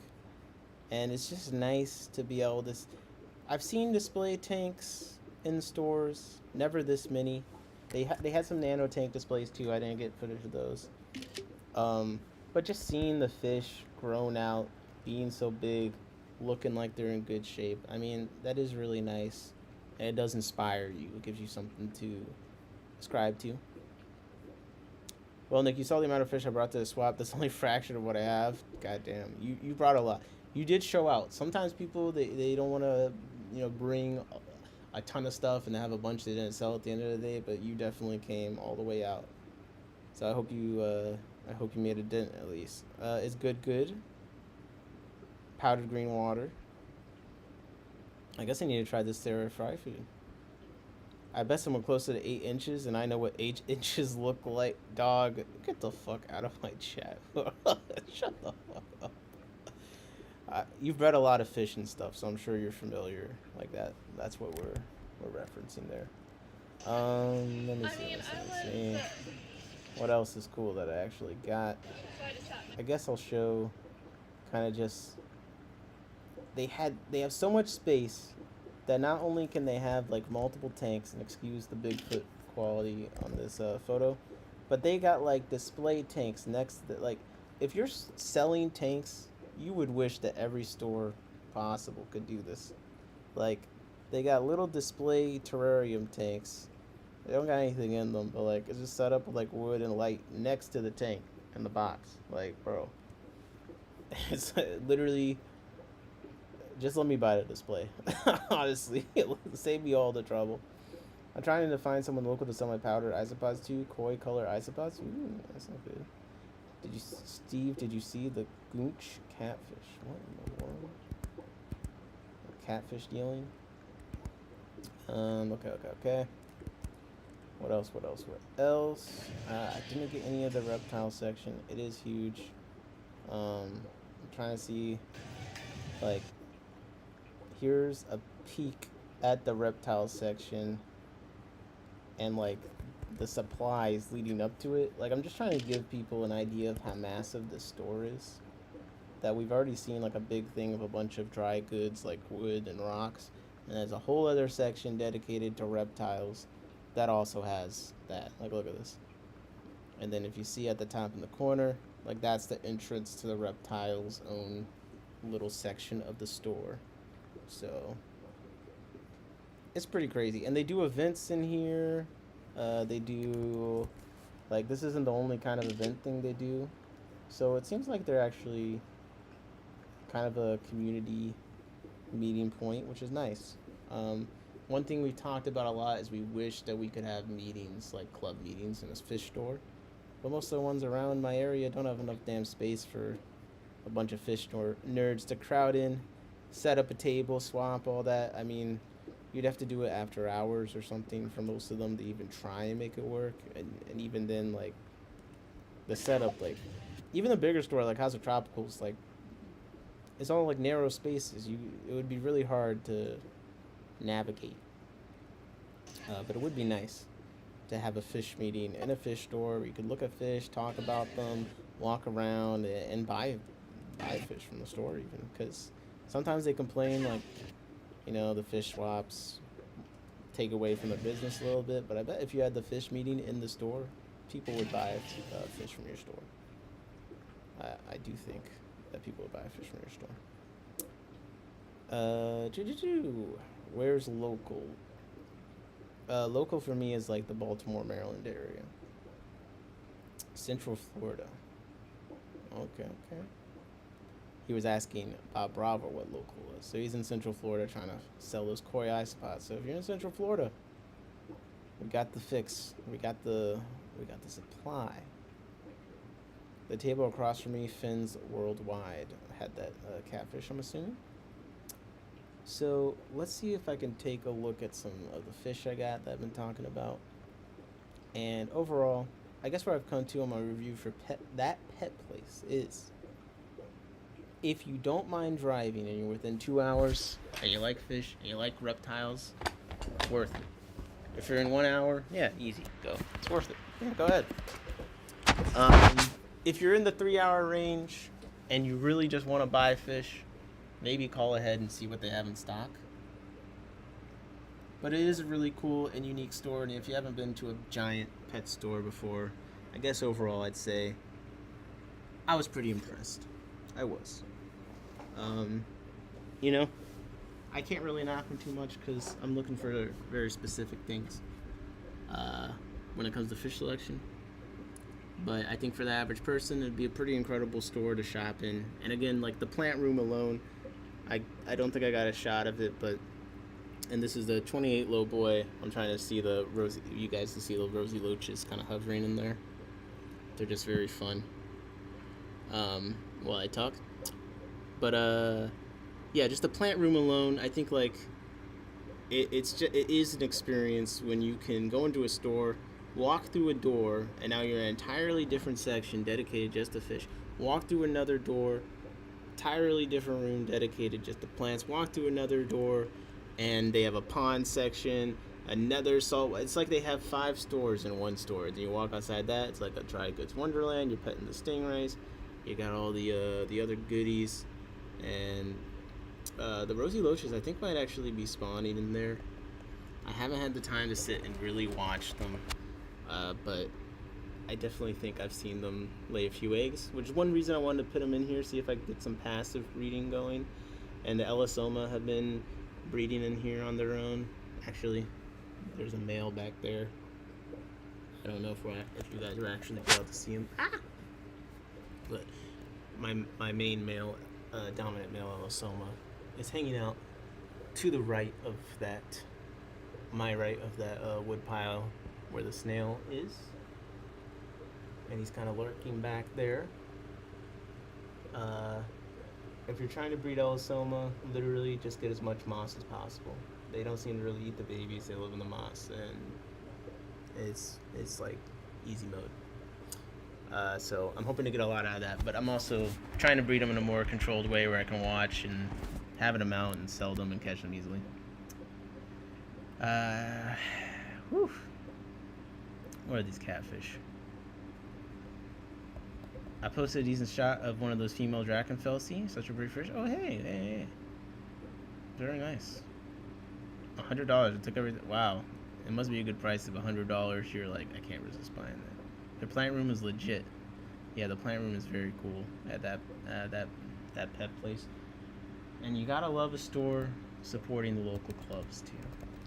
And it's just nice to be able to... I've seen display tanks in stores. Never this many. They had some nano tank displays too. I didn't get footage of those. But just seeing the fish grown out, being so big, looking like they're in good shape. I mean, that is really nice. And it does inspire you. It gives you something to ascribe to. Well, Nick, you saw the amount of fish I brought to the swap. That's only a fraction of what I have. Goddamn. You brought a lot. You did show out. Sometimes people, they don't want to, you know, bring a ton of stuff and have a bunch they didn't sell at the end of the day, but you definitely came all the way out. So I hope you made a dent at least. It's good. Powdered green water. I guess I need to try this Sarah fry food. I bet someone closer to 8 inches, and I know what 8 inches look like. Dog, get the fuck out of my chat. Shut the fuck up. You've bred a lot of fish and stuff, so I'm sure you're familiar like that. That's what we're referencing there. Let me see. What else is cool that I actually got? I guess I'll show kind of just... They have so much space that not only can they have like multiple tanks, and excuse the Bigfoot quality on this photo, but they got like display tanks next to like, if you're selling tanks, you would wish that every store possible could do this. Like, they got little display terrarium tanks. They don't got anything in them, but like it's just set up with like wood and light next to the tank in the box. Like, bro, it's literally... Just let me buy the display. Honestly, it'll save me all the trouble. I'm trying to find someone local to sell my powdered isopods to. Koi color isopods? Ooh, that's not good. Steve, did you see the goonch catfish? What in the world? Catfish dealing? Okay. What else? I didn't get any of the reptile section. It is huge. I'm trying to see, like... Here's a peek at the reptile section and like the supplies leading up to it. Like, I'm just trying to give people an idea of how massive this store is. That we've already seen like a big thing of a bunch of dry goods like wood and rocks. And there's a whole other section dedicated to reptiles that also has that. Like, look at this. And then if you see at the top in the corner, like that's the entrance to the reptiles' own little section of the store. So it's pretty crazy. And they do events in here. They do Like, this isn't the only kind of event thing they do. So it seems like they're actually kind of a community meeting point, which is nice. Um, One thing we've talked about a lot is we wish that we could have meetings, like club meetings in a fish store. But most of the ones around my area don't have enough damn space for a bunch of fish store nerds to crowd in, set up a table, swap, all that. I mean, you'd have to do it after hours or something for most of them to even try and make it work. And even then, like, the setup, like, even the bigger store, like House of Tropicals, like, it's all, like, narrow spaces. It would be really hard to navigate. But it would be nice to have a fish meeting in a fish store where you could look at fish, talk about them, walk around, and buy fish from the store even. Because sometimes they complain, like, the fish swaps take away from their business a little bit. But I bet if you had the fish meeting in the store, people would buy fish from your store. I do think that people would buy fish from your store. Where's local? Local for me is like the Baltimore, Maryland area. Central Florida. Okay. He was asking Bob Bravo what local was. So he's in Central Florida trying to sell those koi eye spots. So if you're in Central Florida, we got the fix. We got the supply. The table across from me, Fins Worldwide, had that catfish, I'm assuming. So let's see if I can take a look at some of the fish I got that I've been talking about. And overall, I guess where I've come to on my review for that pet place is, if you don't mind driving and you're within 2 hours and you like fish and you like reptiles, worth it. If you're in 1 hour, yeah, easy, go. It's worth it. Yeah, go ahead. If you're in the 3 hour range and you really just want to buy fish, maybe call ahead and see what they have in stock. But it is a really cool and unique store, and if you haven't been to a giant pet store before, I guess overall I'd say I was pretty impressed. I was. I can't really knock them too much because I'm looking for very specific things when it comes to fish selection. But I think for the average person, it'd be a pretty incredible store to shop in. And again, like the plant room alone, I don't think I got a shot of it, and this is the 28 low boy. I'm trying to see you guys to see the rosy loaches kind of hovering in there. They're just very fun. While I talk. But yeah, just the plant room alone, I think like it is an experience when you can go into a store, walk through a door, and now you're in an entirely different section dedicated just to fish. Walk through another door, entirely different room dedicated just to plants. Walk through another door, and they have a pond section, another salt. It's like they have 5 stores in one store. Then you walk outside that, it's like a dry goods wonderland. You're petting the stingrays. You got all the other goodies, and the rosy loaches I think might actually be spawning in there. I haven't had the time to sit and really watch them, but I definitely think I've seen them lay a few eggs, which is one reason I wanted to put them in here, see if I could get some passive breeding going. And the Elisoma have been breeding in here on their own. Actually, there's a male back there. I don't know if you guys are actually able to see him. But my main male, dominant male Elisoma, is hanging out to the right of that, wood pile where the snail is. And he's kind of lurking back there. If you're trying to breed Elisoma, literally just get as much moss as possible. They don't seem to really eat the babies. They live in the moss, and it's like easy mode. So I'm hoping to get a lot out of that, but I'm also trying to breed them in a more controlled way where I can watch and have them out and sell them and catch them easily. What are these catfish? I posted a decent shot of one of those female Drachenfelsii, such a pretty fish. Oh, hey. Very nice. $100. It took everything. Wow. It must be a good price of $100. You're like, I can't resist buying that. The plant room is legit. Yeah, the plant room is very cool at that pet place. And you gotta love a store supporting the local clubs too.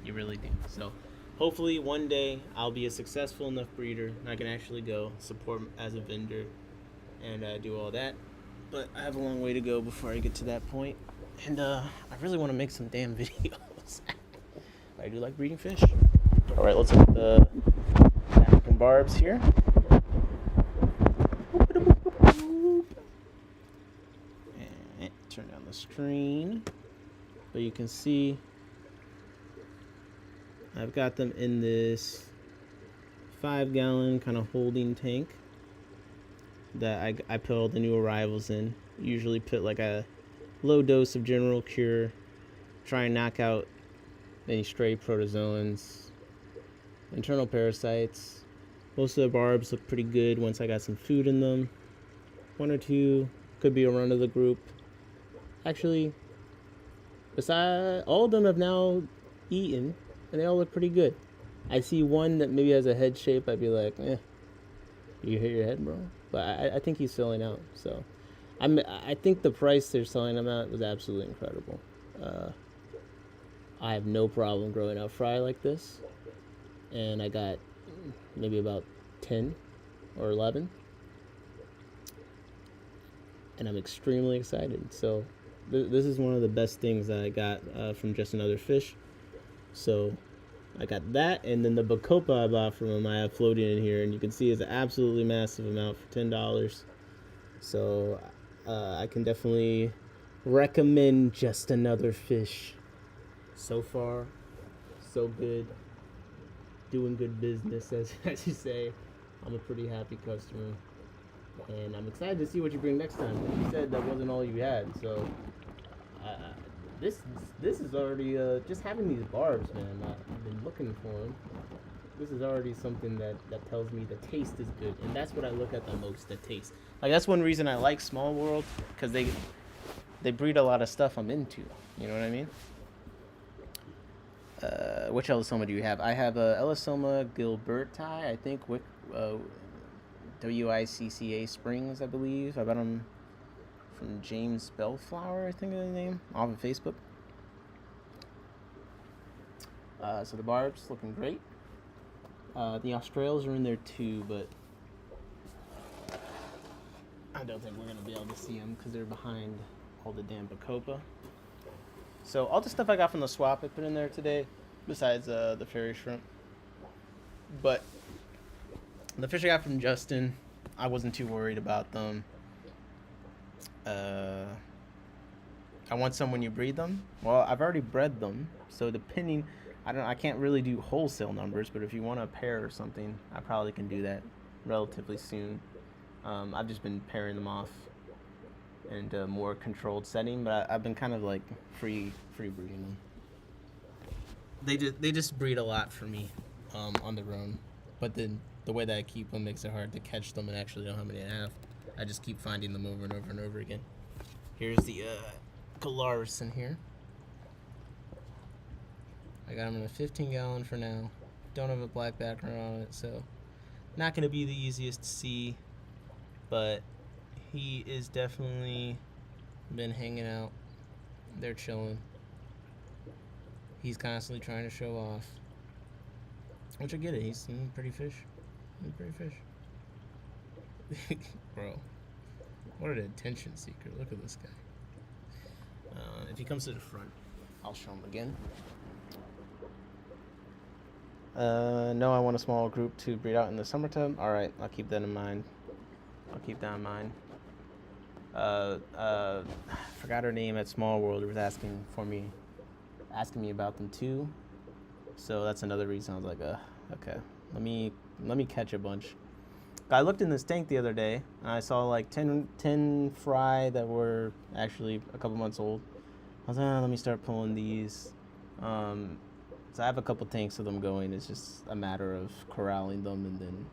You really do. So Hopefully one day I'll be a successful enough breeder and I can actually go support as a vendor and do all that. But I have a long way to go before I get to that point. And I really want to make some damn videos. I do like breeding fish. All right, let's look at the African barbs here. And turn down the screen. But you can see I've got them in this 5-gallon kind of holding tank that I put all the new arrivals in. Usually put like a low dose of general cure, try and knock out any stray protozoans, internal parasites. Most of the barbs look pretty good once I got some food in them. One or two could be a run of the group. Actually, besides, all of them have now eaten and they all look pretty good. I see one that maybe has a head shape. I'd be like, you hit your head, bro. But I think he's selling out. So I think the price they're selling him at was absolutely incredible. I have no problem growing out fry like this. And I got maybe about 10 or 11. And I'm extremely excited. So this is one of the best things that I got from Just Another Fish. So I got that, and then the Bacopa I bought from him I have floating in here, and you can see it's an absolutely massive amount for $10. So I can definitely recommend Just Another Fish. So far, so good. Doing good business, as you say. I'm a pretty happy customer, and I'm excited to see what you bring next time. You said that wasn't all you had, so this is already just having these barbs, man. I've been looking for them. This is already something that tells me the taste is good, and that's what I look at the most, the taste. Like, that's one reason I like Small World, because they breed a lot of stuff I'm into. You know what I mean? Which Elisoma do you have? I have Elisoma gilberti, I think, WICCA Springs, I believe. I got them from James Bellflower, I think is the name, off of Facebook. So the barbs looking great. The Australs are in there too, but I don't think we're going to be able to see them because they're behind all the damn Bacopa. So all the stuff I got from the swap I put in there today, besides the fairy shrimp. But the fish I got from Justin, I wasn't too worried about them. I want some when you breed them. Well, I've already bred them, so depending, I can't really do wholesale numbers, but if you want a pair or something, I probably can do that relatively soon. I've just been pairing them off in a more controlled setting, but I've been kind of like free breeding them. They just breed a lot for me on their own, but then the way that I keep them makes it hard to catch them and actually know how many I have. I just keep finding them over and over and over again. Here's the Galaris in here. I got him in a 15-gallon for now. Don't have a black background on it, so not going to be the easiest to see, but he is definitely been hanging out. They're chilling. He's constantly trying to show off, which I get it. He's a pretty fish. Bro, what an attention seeker. Look at this guy. If he comes to the front, I'll show him again. No, I want a small group to breed out in the summertime. Alright, I'll keep that in mind. Forgot her name at Small World. Was asking me about them too. So that's another reason I was like, okay, let me catch a bunch. I looked in this tank the other day, and I saw like 10 fry that were actually a couple months old. I was like, let me start pulling these. So I have a couple tanks of them going. It's just a matter of corralling them and then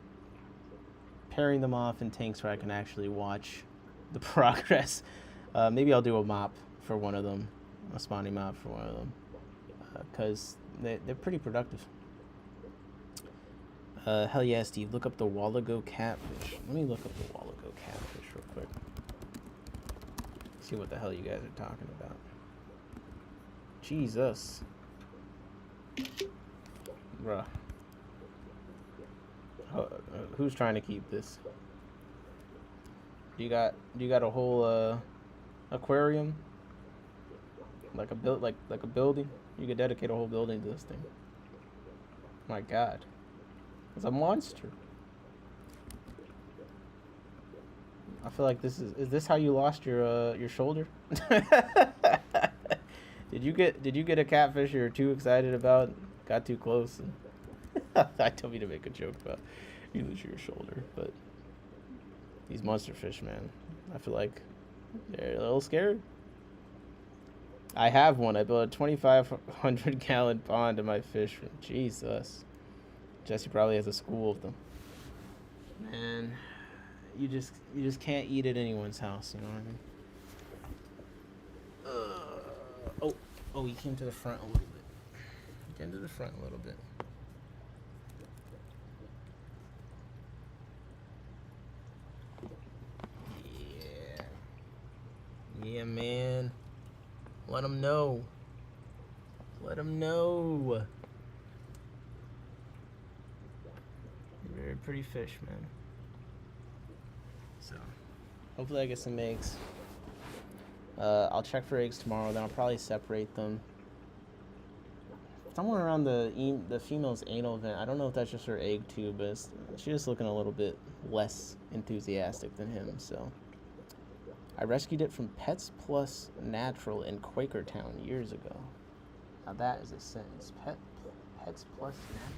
pairing them off in tanks where I can actually watch the progress. Maybe I'll do a mop for one of them, a spawning mop for one of them, because they're pretty productive. Hell yeah, Steve. Look up the Wallago catfish. Let me look up the Wallago catfish real quick. See what the hell you guys are talking about. Jesus. Bruh. Who's trying to keep this? Do you got a whole aquarium? Like a building? You could dedicate a whole building to this thing. My God. It's a monster. I feel like this is this how you lost your shoulder? Did you get a catfish you were too excited about? Got too close and I told me to make a joke about you lose your shoulder, but these monster fish, man, I feel like they're a little scary. I have one. I built a 2,500 gallon pond in my fish room. Jesus. Jesse probably has a school of them. Man, you just can't eat at anyone's house, you know what I mean? Oh, he came to the front a little bit. He came to the front a little bit. Yeah. Yeah, man. Let him know. Let him know. Very pretty fish, man. So, hopefully I get some eggs. I'll check for eggs tomorrow. Then I'll probably separate them. Somewhere around the female's anal vent. I don't know if that's just her egg tube, but she's just looking a little bit less enthusiastic than him. So, I rescued it from Pets Plus Natural in Quakertown years ago. Now that is a sentence. Pets Plus Natural.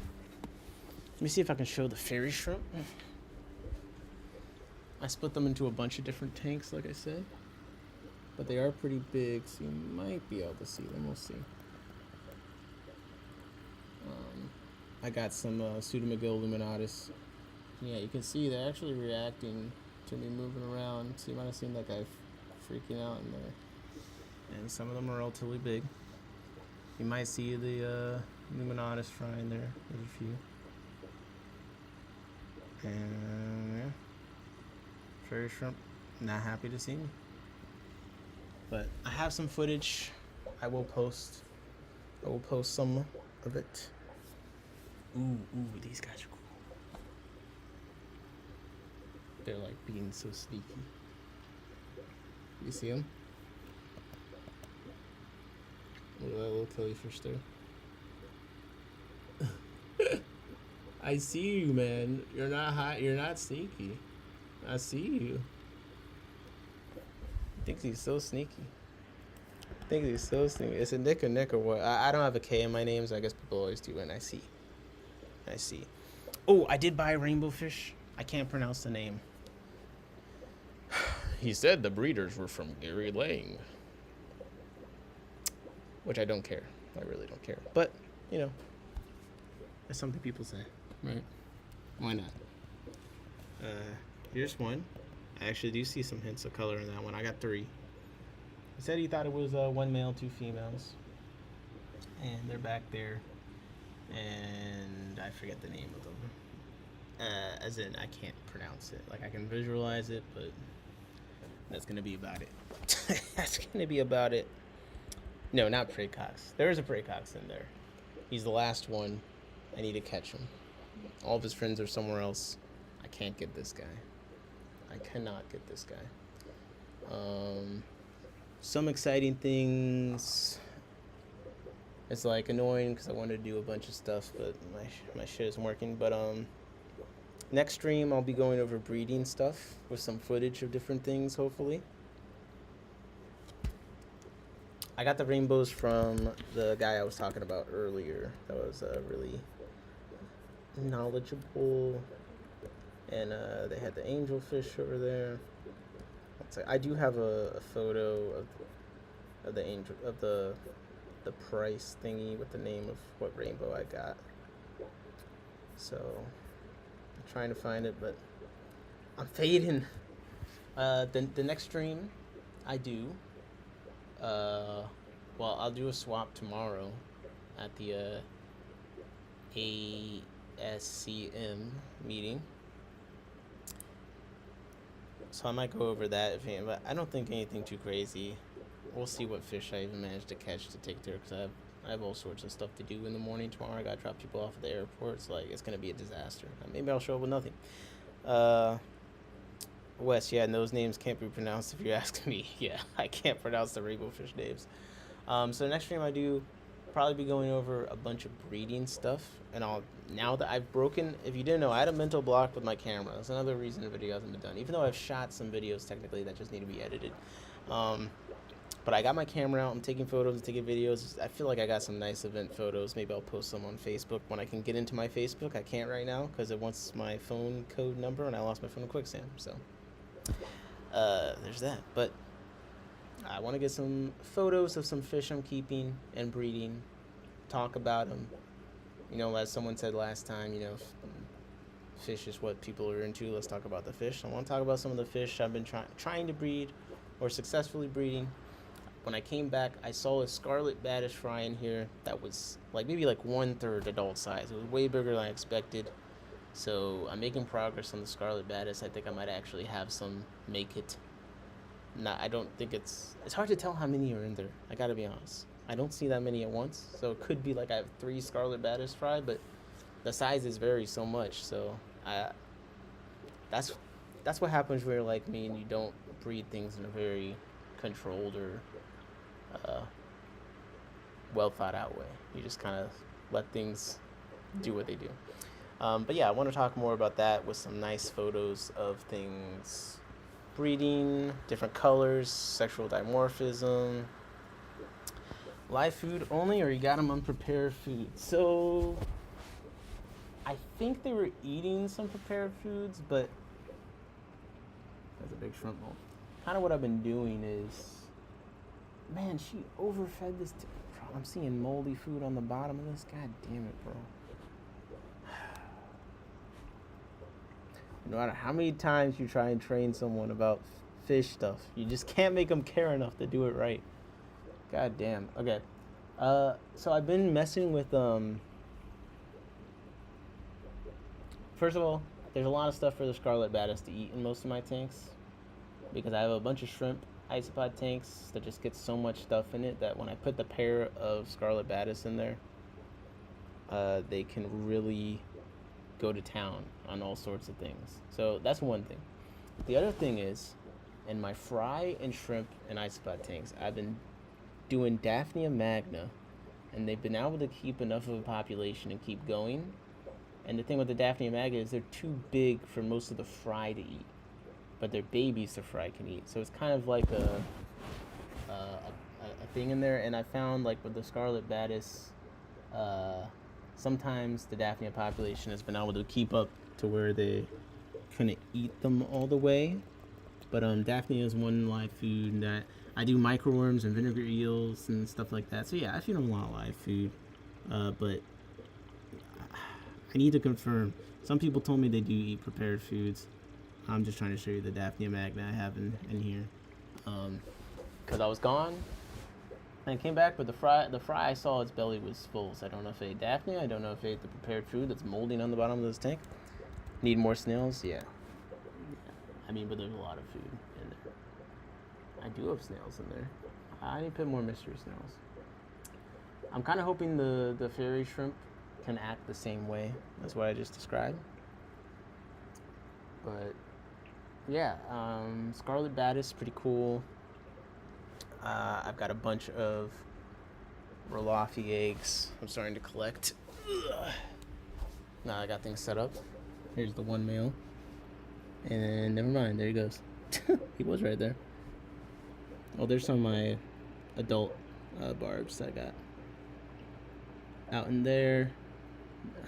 Let me see if I can show the fairy shrimp. I split them into a bunch of different tanks, like I said. But they are pretty big, so you might be able to see them. We'll see. I got some Pseudomagil luminatus. Yeah, you can see they're actually reacting to me moving around. So you might have seen that guy freaking out in there. And some of them are relatively big. You might see the luminatus frying there. There's a few. And yeah, fairy shrimp not happy to see me. But I have some footage. I will post some of it. Ooh, these guys are cool. They're like being so sneaky. You see them? Look at that little killifish there. I see you, man. You're not hot. You're not sneaky. I see you. Thinks he's so sneaky. It's a Nick or what? I don't have a K in my name, so I guess people always do. And I see. Oh, I did buy a rainbow fish. I can't pronounce the name. He said the breeders were from Gary Lang. Which I don't care. I really don't care. But, you know, that's something people say. Right? Why not? Here's one. I actually do see some hints of color in that one. I got 3. He said he thought it was 1 male, 2 females. And they're back there. And I forget the name of them. As in, I can't pronounce it. Like, I can visualize it, but that's going to be about it. That's going to be about it. No, not Praecox. There is a Praecox in there. He's the last one. I need to catch him. All of his friends are somewhere else. I can't get this guy. I cannot get this guy. Some exciting things. It's like annoying because I wanted to do a bunch of stuff, but my shit isn't working. But next stream I'll be going over breeding stuff with some footage of different things, hopefully. I got the rainbows from the guy I was talking about earlier. That was really knowledgeable. And they had the angelfish over there. I do have a photo of the angel of the price thingy with the name of what rainbow I got. So I'm trying to find it, but I'm fading. The next stream I do. Well, I'll do a swap tomorrow at the ASCM meeting. So I might go over that, but I don't think anything too crazy. We'll see what fish I even managed to catch to take there, because I have I have all sorts of stuff to do in the morning tomorrow. I gotta drop people off at the airport. It's like it's gonna be a disaster. Maybe I'll show up with nothing. Wes, yeah, and those names can't be pronounced if you're asking me. Yeah, I can't pronounce the rainbow fish names. So the next stream I do, probably be going over a bunch of breeding stuff, and now that I've broken, if you didn't know, I had a mental block with my camera. That's another reason the video hasn't been done, even though I've shot some videos technically that just need to be edited. But I got my camera out, I'm taking photos, I'm taking videos. I feel like I got some nice event photos. Maybe I'll post some on Facebook when I can get into my Facebook. I can't right now because it wants my phone code number, and I lost my phone in quicksand. So there's that. But I want to get some photos of some fish I'm keeping and breeding, talk about them. You know, as someone said last time, you know, fish is what people are into. Let's talk about the fish. I want to talk about some of the fish I've been trying to breed or successfully breeding. When I came back, I saw a scarlet baddis fry in here that was maybe 1/3 adult size. It was way bigger than I expected. So I'm making progress on the scarlet baddis. I think I might actually have some make it. I don't think it's hard to tell how many are in there. I gotta be honest. I don't see that many at once. So it could be I have 3 scarlet baddis fry, but the sizes vary so much. So that's what happens when you're like me and you don't breed things in a very controlled or well thought out way. You just kind of let things do what they do. But yeah, I want to talk more about that with some nice photos of things breeding, different colors, sexual dimorphism, live food only, or you got them on prepared food. So I think they were eating some prepared foods, but that's a big shrimp bowl. Kind of what I've been doing is, man, she overfed this. I'm seeing moldy food on the bottom of this. God damn it, bro. No matter how many times you try and train someone about fish stuff, you just can't make them care enough to do it right. God damn. Okay. So I've been messing with, first of all, there's a lot of stuff for the scarlet baddis to eat in most of my tanks, because I have a bunch of shrimp isopod tanks that just get so much stuff in it that when I put the pair of scarlet baddis in there, they can really go to town on all sorts of things. So that's one thing. The other thing is, in my fry and shrimp and isopod tanks, I've been doing Daphnia magna, and they've been able to keep enough of a population and keep going. And the thing with the Daphnia magna is they're too big for most of the fry to eat, but they're babies the fry can eat. So it's kind of like a thing in there. And I found with the scarlet baddis, sometimes the Daphnia population has been able to keep up to where they couldn't eat them all the way. But Daphnia is one live food that I do microworms and vinegar eels and stuff like that. So yeah, I feed them a lot of live food. But I need to confirm. Some people told me they do eat prepared foods. I'm just trying to show you the Daphnia magna I have in here. Because I was gone and I came back, but the fry I saw its belly was full. So I don't know if it ate Daphnia. I don't know if it ate the prepared food that's molding on the bottom of this tank. Need more snails? Yeah. I mean, but there's a lot of food in there. I do have snails in there. I need to put more mystery snails. I'm kind of hoping the fairy shrimp can act the same way as what I just described. But yeah, scarlet baddis, pretty cool. I've got a bunch of Roloffy eggs I'm starting to collect. Now I got things set up. Here's the one male. And never mind, there he goes. He was right there. Oh, there's some of my adult barbs that I got out in there.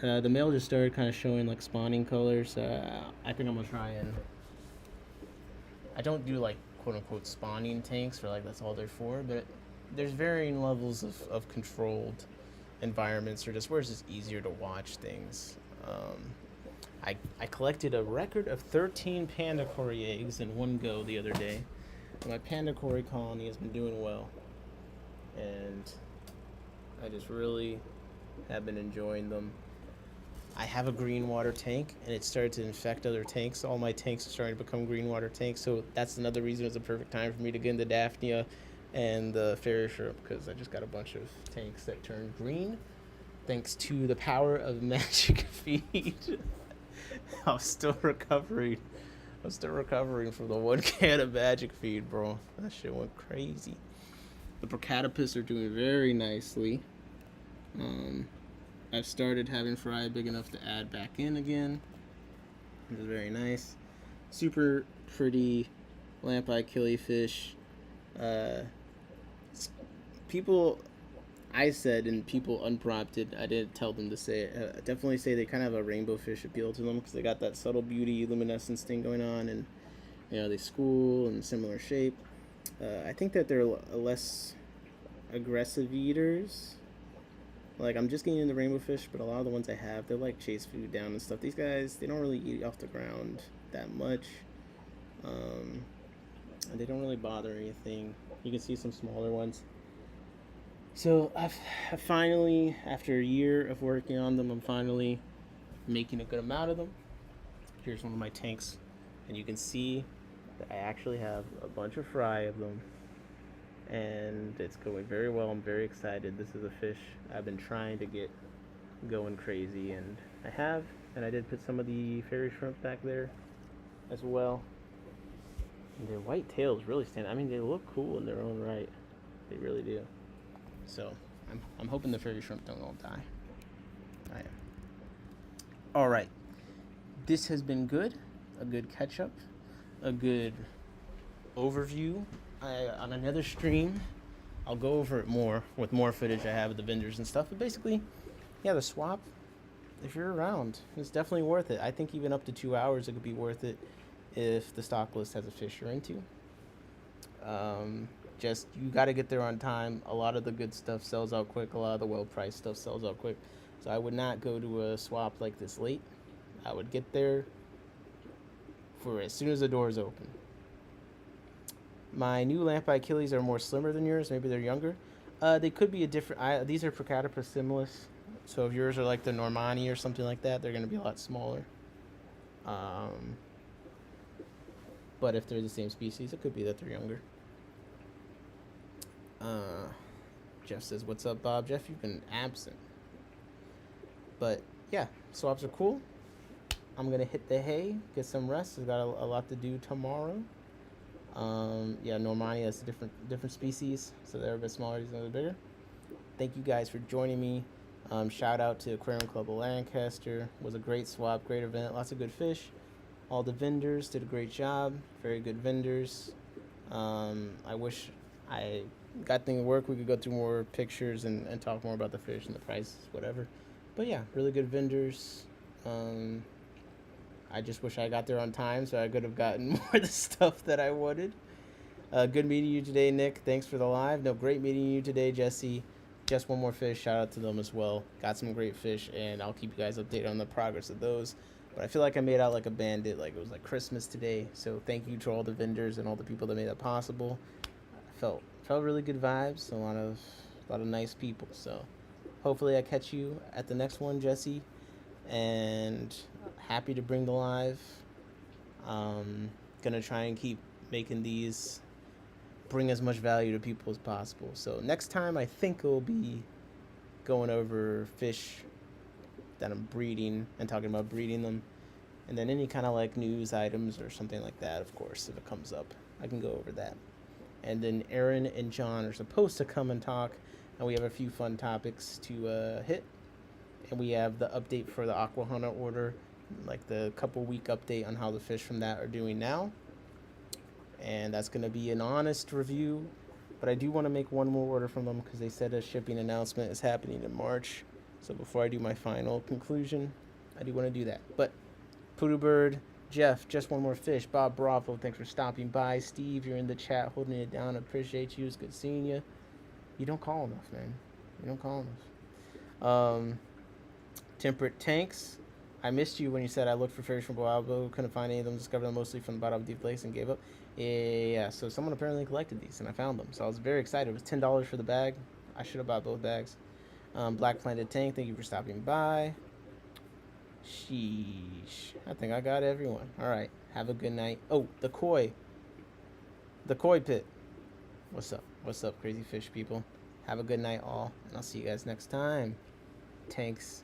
The male just started kind of showing spawning colors. I think I'm gonna try and. I don't do quote unquote spawning tanks for that's all they're for, but there's varying levels of controlled environments or just where it's just easier to watch things. I collected a record of 13 panda cory eggs in one go the other day. My panda cory colony has been doing well, and I just really have been enjoying them. I have a green water tank, and it started to infect other tanks. All my tanks are starting to become green water tanks, so that's another reason it's a perfect time for me to get into Daphnia. and the fairy shrimp because I just got a bunch of tanks that turned green thanks to the power of magic feed. I'm still recovering. I'm still recovering from the 1 can of magic feed, bro. That shit went crazy. The Procatopus are doing very nicely. I've started having fry big enough to add back in again, which is very nice. Super pretty lamp-eye killifish. People, I said, and people unprompted, I didn't tell them to say it, definitely say they kind of have a rainbow fish appeal to them because they got that subtle beauty, luminescence thing going on, and they school and similar shape. I think that they're less aggressive eaters. Like, I'm just getting into rainbow fish, but a lot of the ones I have, they're like chase food down and stuff. These guys, they don't really eat off the ground that much. And they don't really bother anything. You can see some smaller ones. So I've finally, after a year of working on them, I'm finally making a good amount of them. Here's one of my tanks, and you can see that I actually have a bunch of fry of them, and it's going very well. I'm very excited. This is a fish I've been trying to get going crazy, and I have, and I did put some of the fairy shrimp back there as well. And their white tails really stand. I mean, they look cool in their own right. They really do. So I'm hoping the fairy shrimp don't all die. I am. All right. This has been good. A good catch up. A good overview. On another stream, I'll go over it more with more footage I have of the vendors and stuff. But basically, yeah, the swap, if you're around, it's definitely worth it. I think even up to 2 hours, it could be worth it if the stock list has a fish you're into. Just, you got to get there on time. A lot of the good stuff sells out quick. A lot of the well-priced stuff sells out quick. So I would not go to a swap like this late. I would get there for as soon as the doors open. My new lamp-eye killies are more slimmer than yours. Maybe they're younger. They could be a different... these are Procatopus similis. So if yours are like the Normani or something like that, they're going to be a lot smaller. But if they're the same species, it could be that they're younger. Jeff says, "What's up, Bob?" Jeff, you've been absent. But yeah, swaps are cool. I'm gonna hit the hay, get some rest. I've got a lot to do tomorrow. Yeah, Normani is a different species, so they're a bit smaller. These are bigger. Thank you guys for joining me. Shout out to Aquarium Club of Lancaster. It was a great swap, great event, lots of good fish. All the vendors did a great job. Very good vendors. I wish I got things to work. We could go through more pictures and talk more about the fish and the prices, whatever. But yeah, really good vendors. I just wish I got there on time so I could have gotten more of the stuff that I wanted. Good meeting you today, Nick. Thanks for the live. No, great meeting you today, Jesse. Just one more fish. Shout out to them as well. Got some great fish, and I'll keep you guys updated on the progress of those. But I feel like I made out like a bandit, like it was like Christmas today. So thank you to all the vendors and all the people that made that possible. I felt really good vibes. A lot of nice people. So hopefully I catch you at the next one, Jesse. And happy to bring the live. Gonna try and keep making these bring as much value to people as possible. So next time I think it'll be going over fish that I'm breeding and talking about breeding them, and then any kind of like news items or something like that. Of course, if it comes up, I can go over that. And then Aaron and John are supposed to come and talk, and we have a few fun topics to hit. And we have the update for the Aqua Hunter order, like the couple week update on how the fish from that are doing now. And that's going to be an honest review, but I do want to make one more order from them because they said a shipping announcement is happening in March. So before I do my final conclusion, I do want to do that. But Poodoo Bird, Jeff, just one more fish. Bob Bravo, thanks for stopping by. Steve, you're in the chat holding it down. Appreciate you. It's good seeing you. You don't call enough, man. You don't call enough. Temperate Tanks, I missed you when you said I looked for fish from Boalbo. Couldn't find any of them. Discovered them mostly from the bottom of Deep Lakes and gave up. Yeah, so someone apparently collected these, and I found them. So I was very excited. It was $10 for the bag. I should have bought both bags. Black Planted Tank, thank you for stopping by. Sheesh. I think I got everyone. All right. Have a good night. Oh, the koi. The koi pit. What's up? What's up, crazy fish people? Have a good night, all, and I'll see you guys next time. Tanks.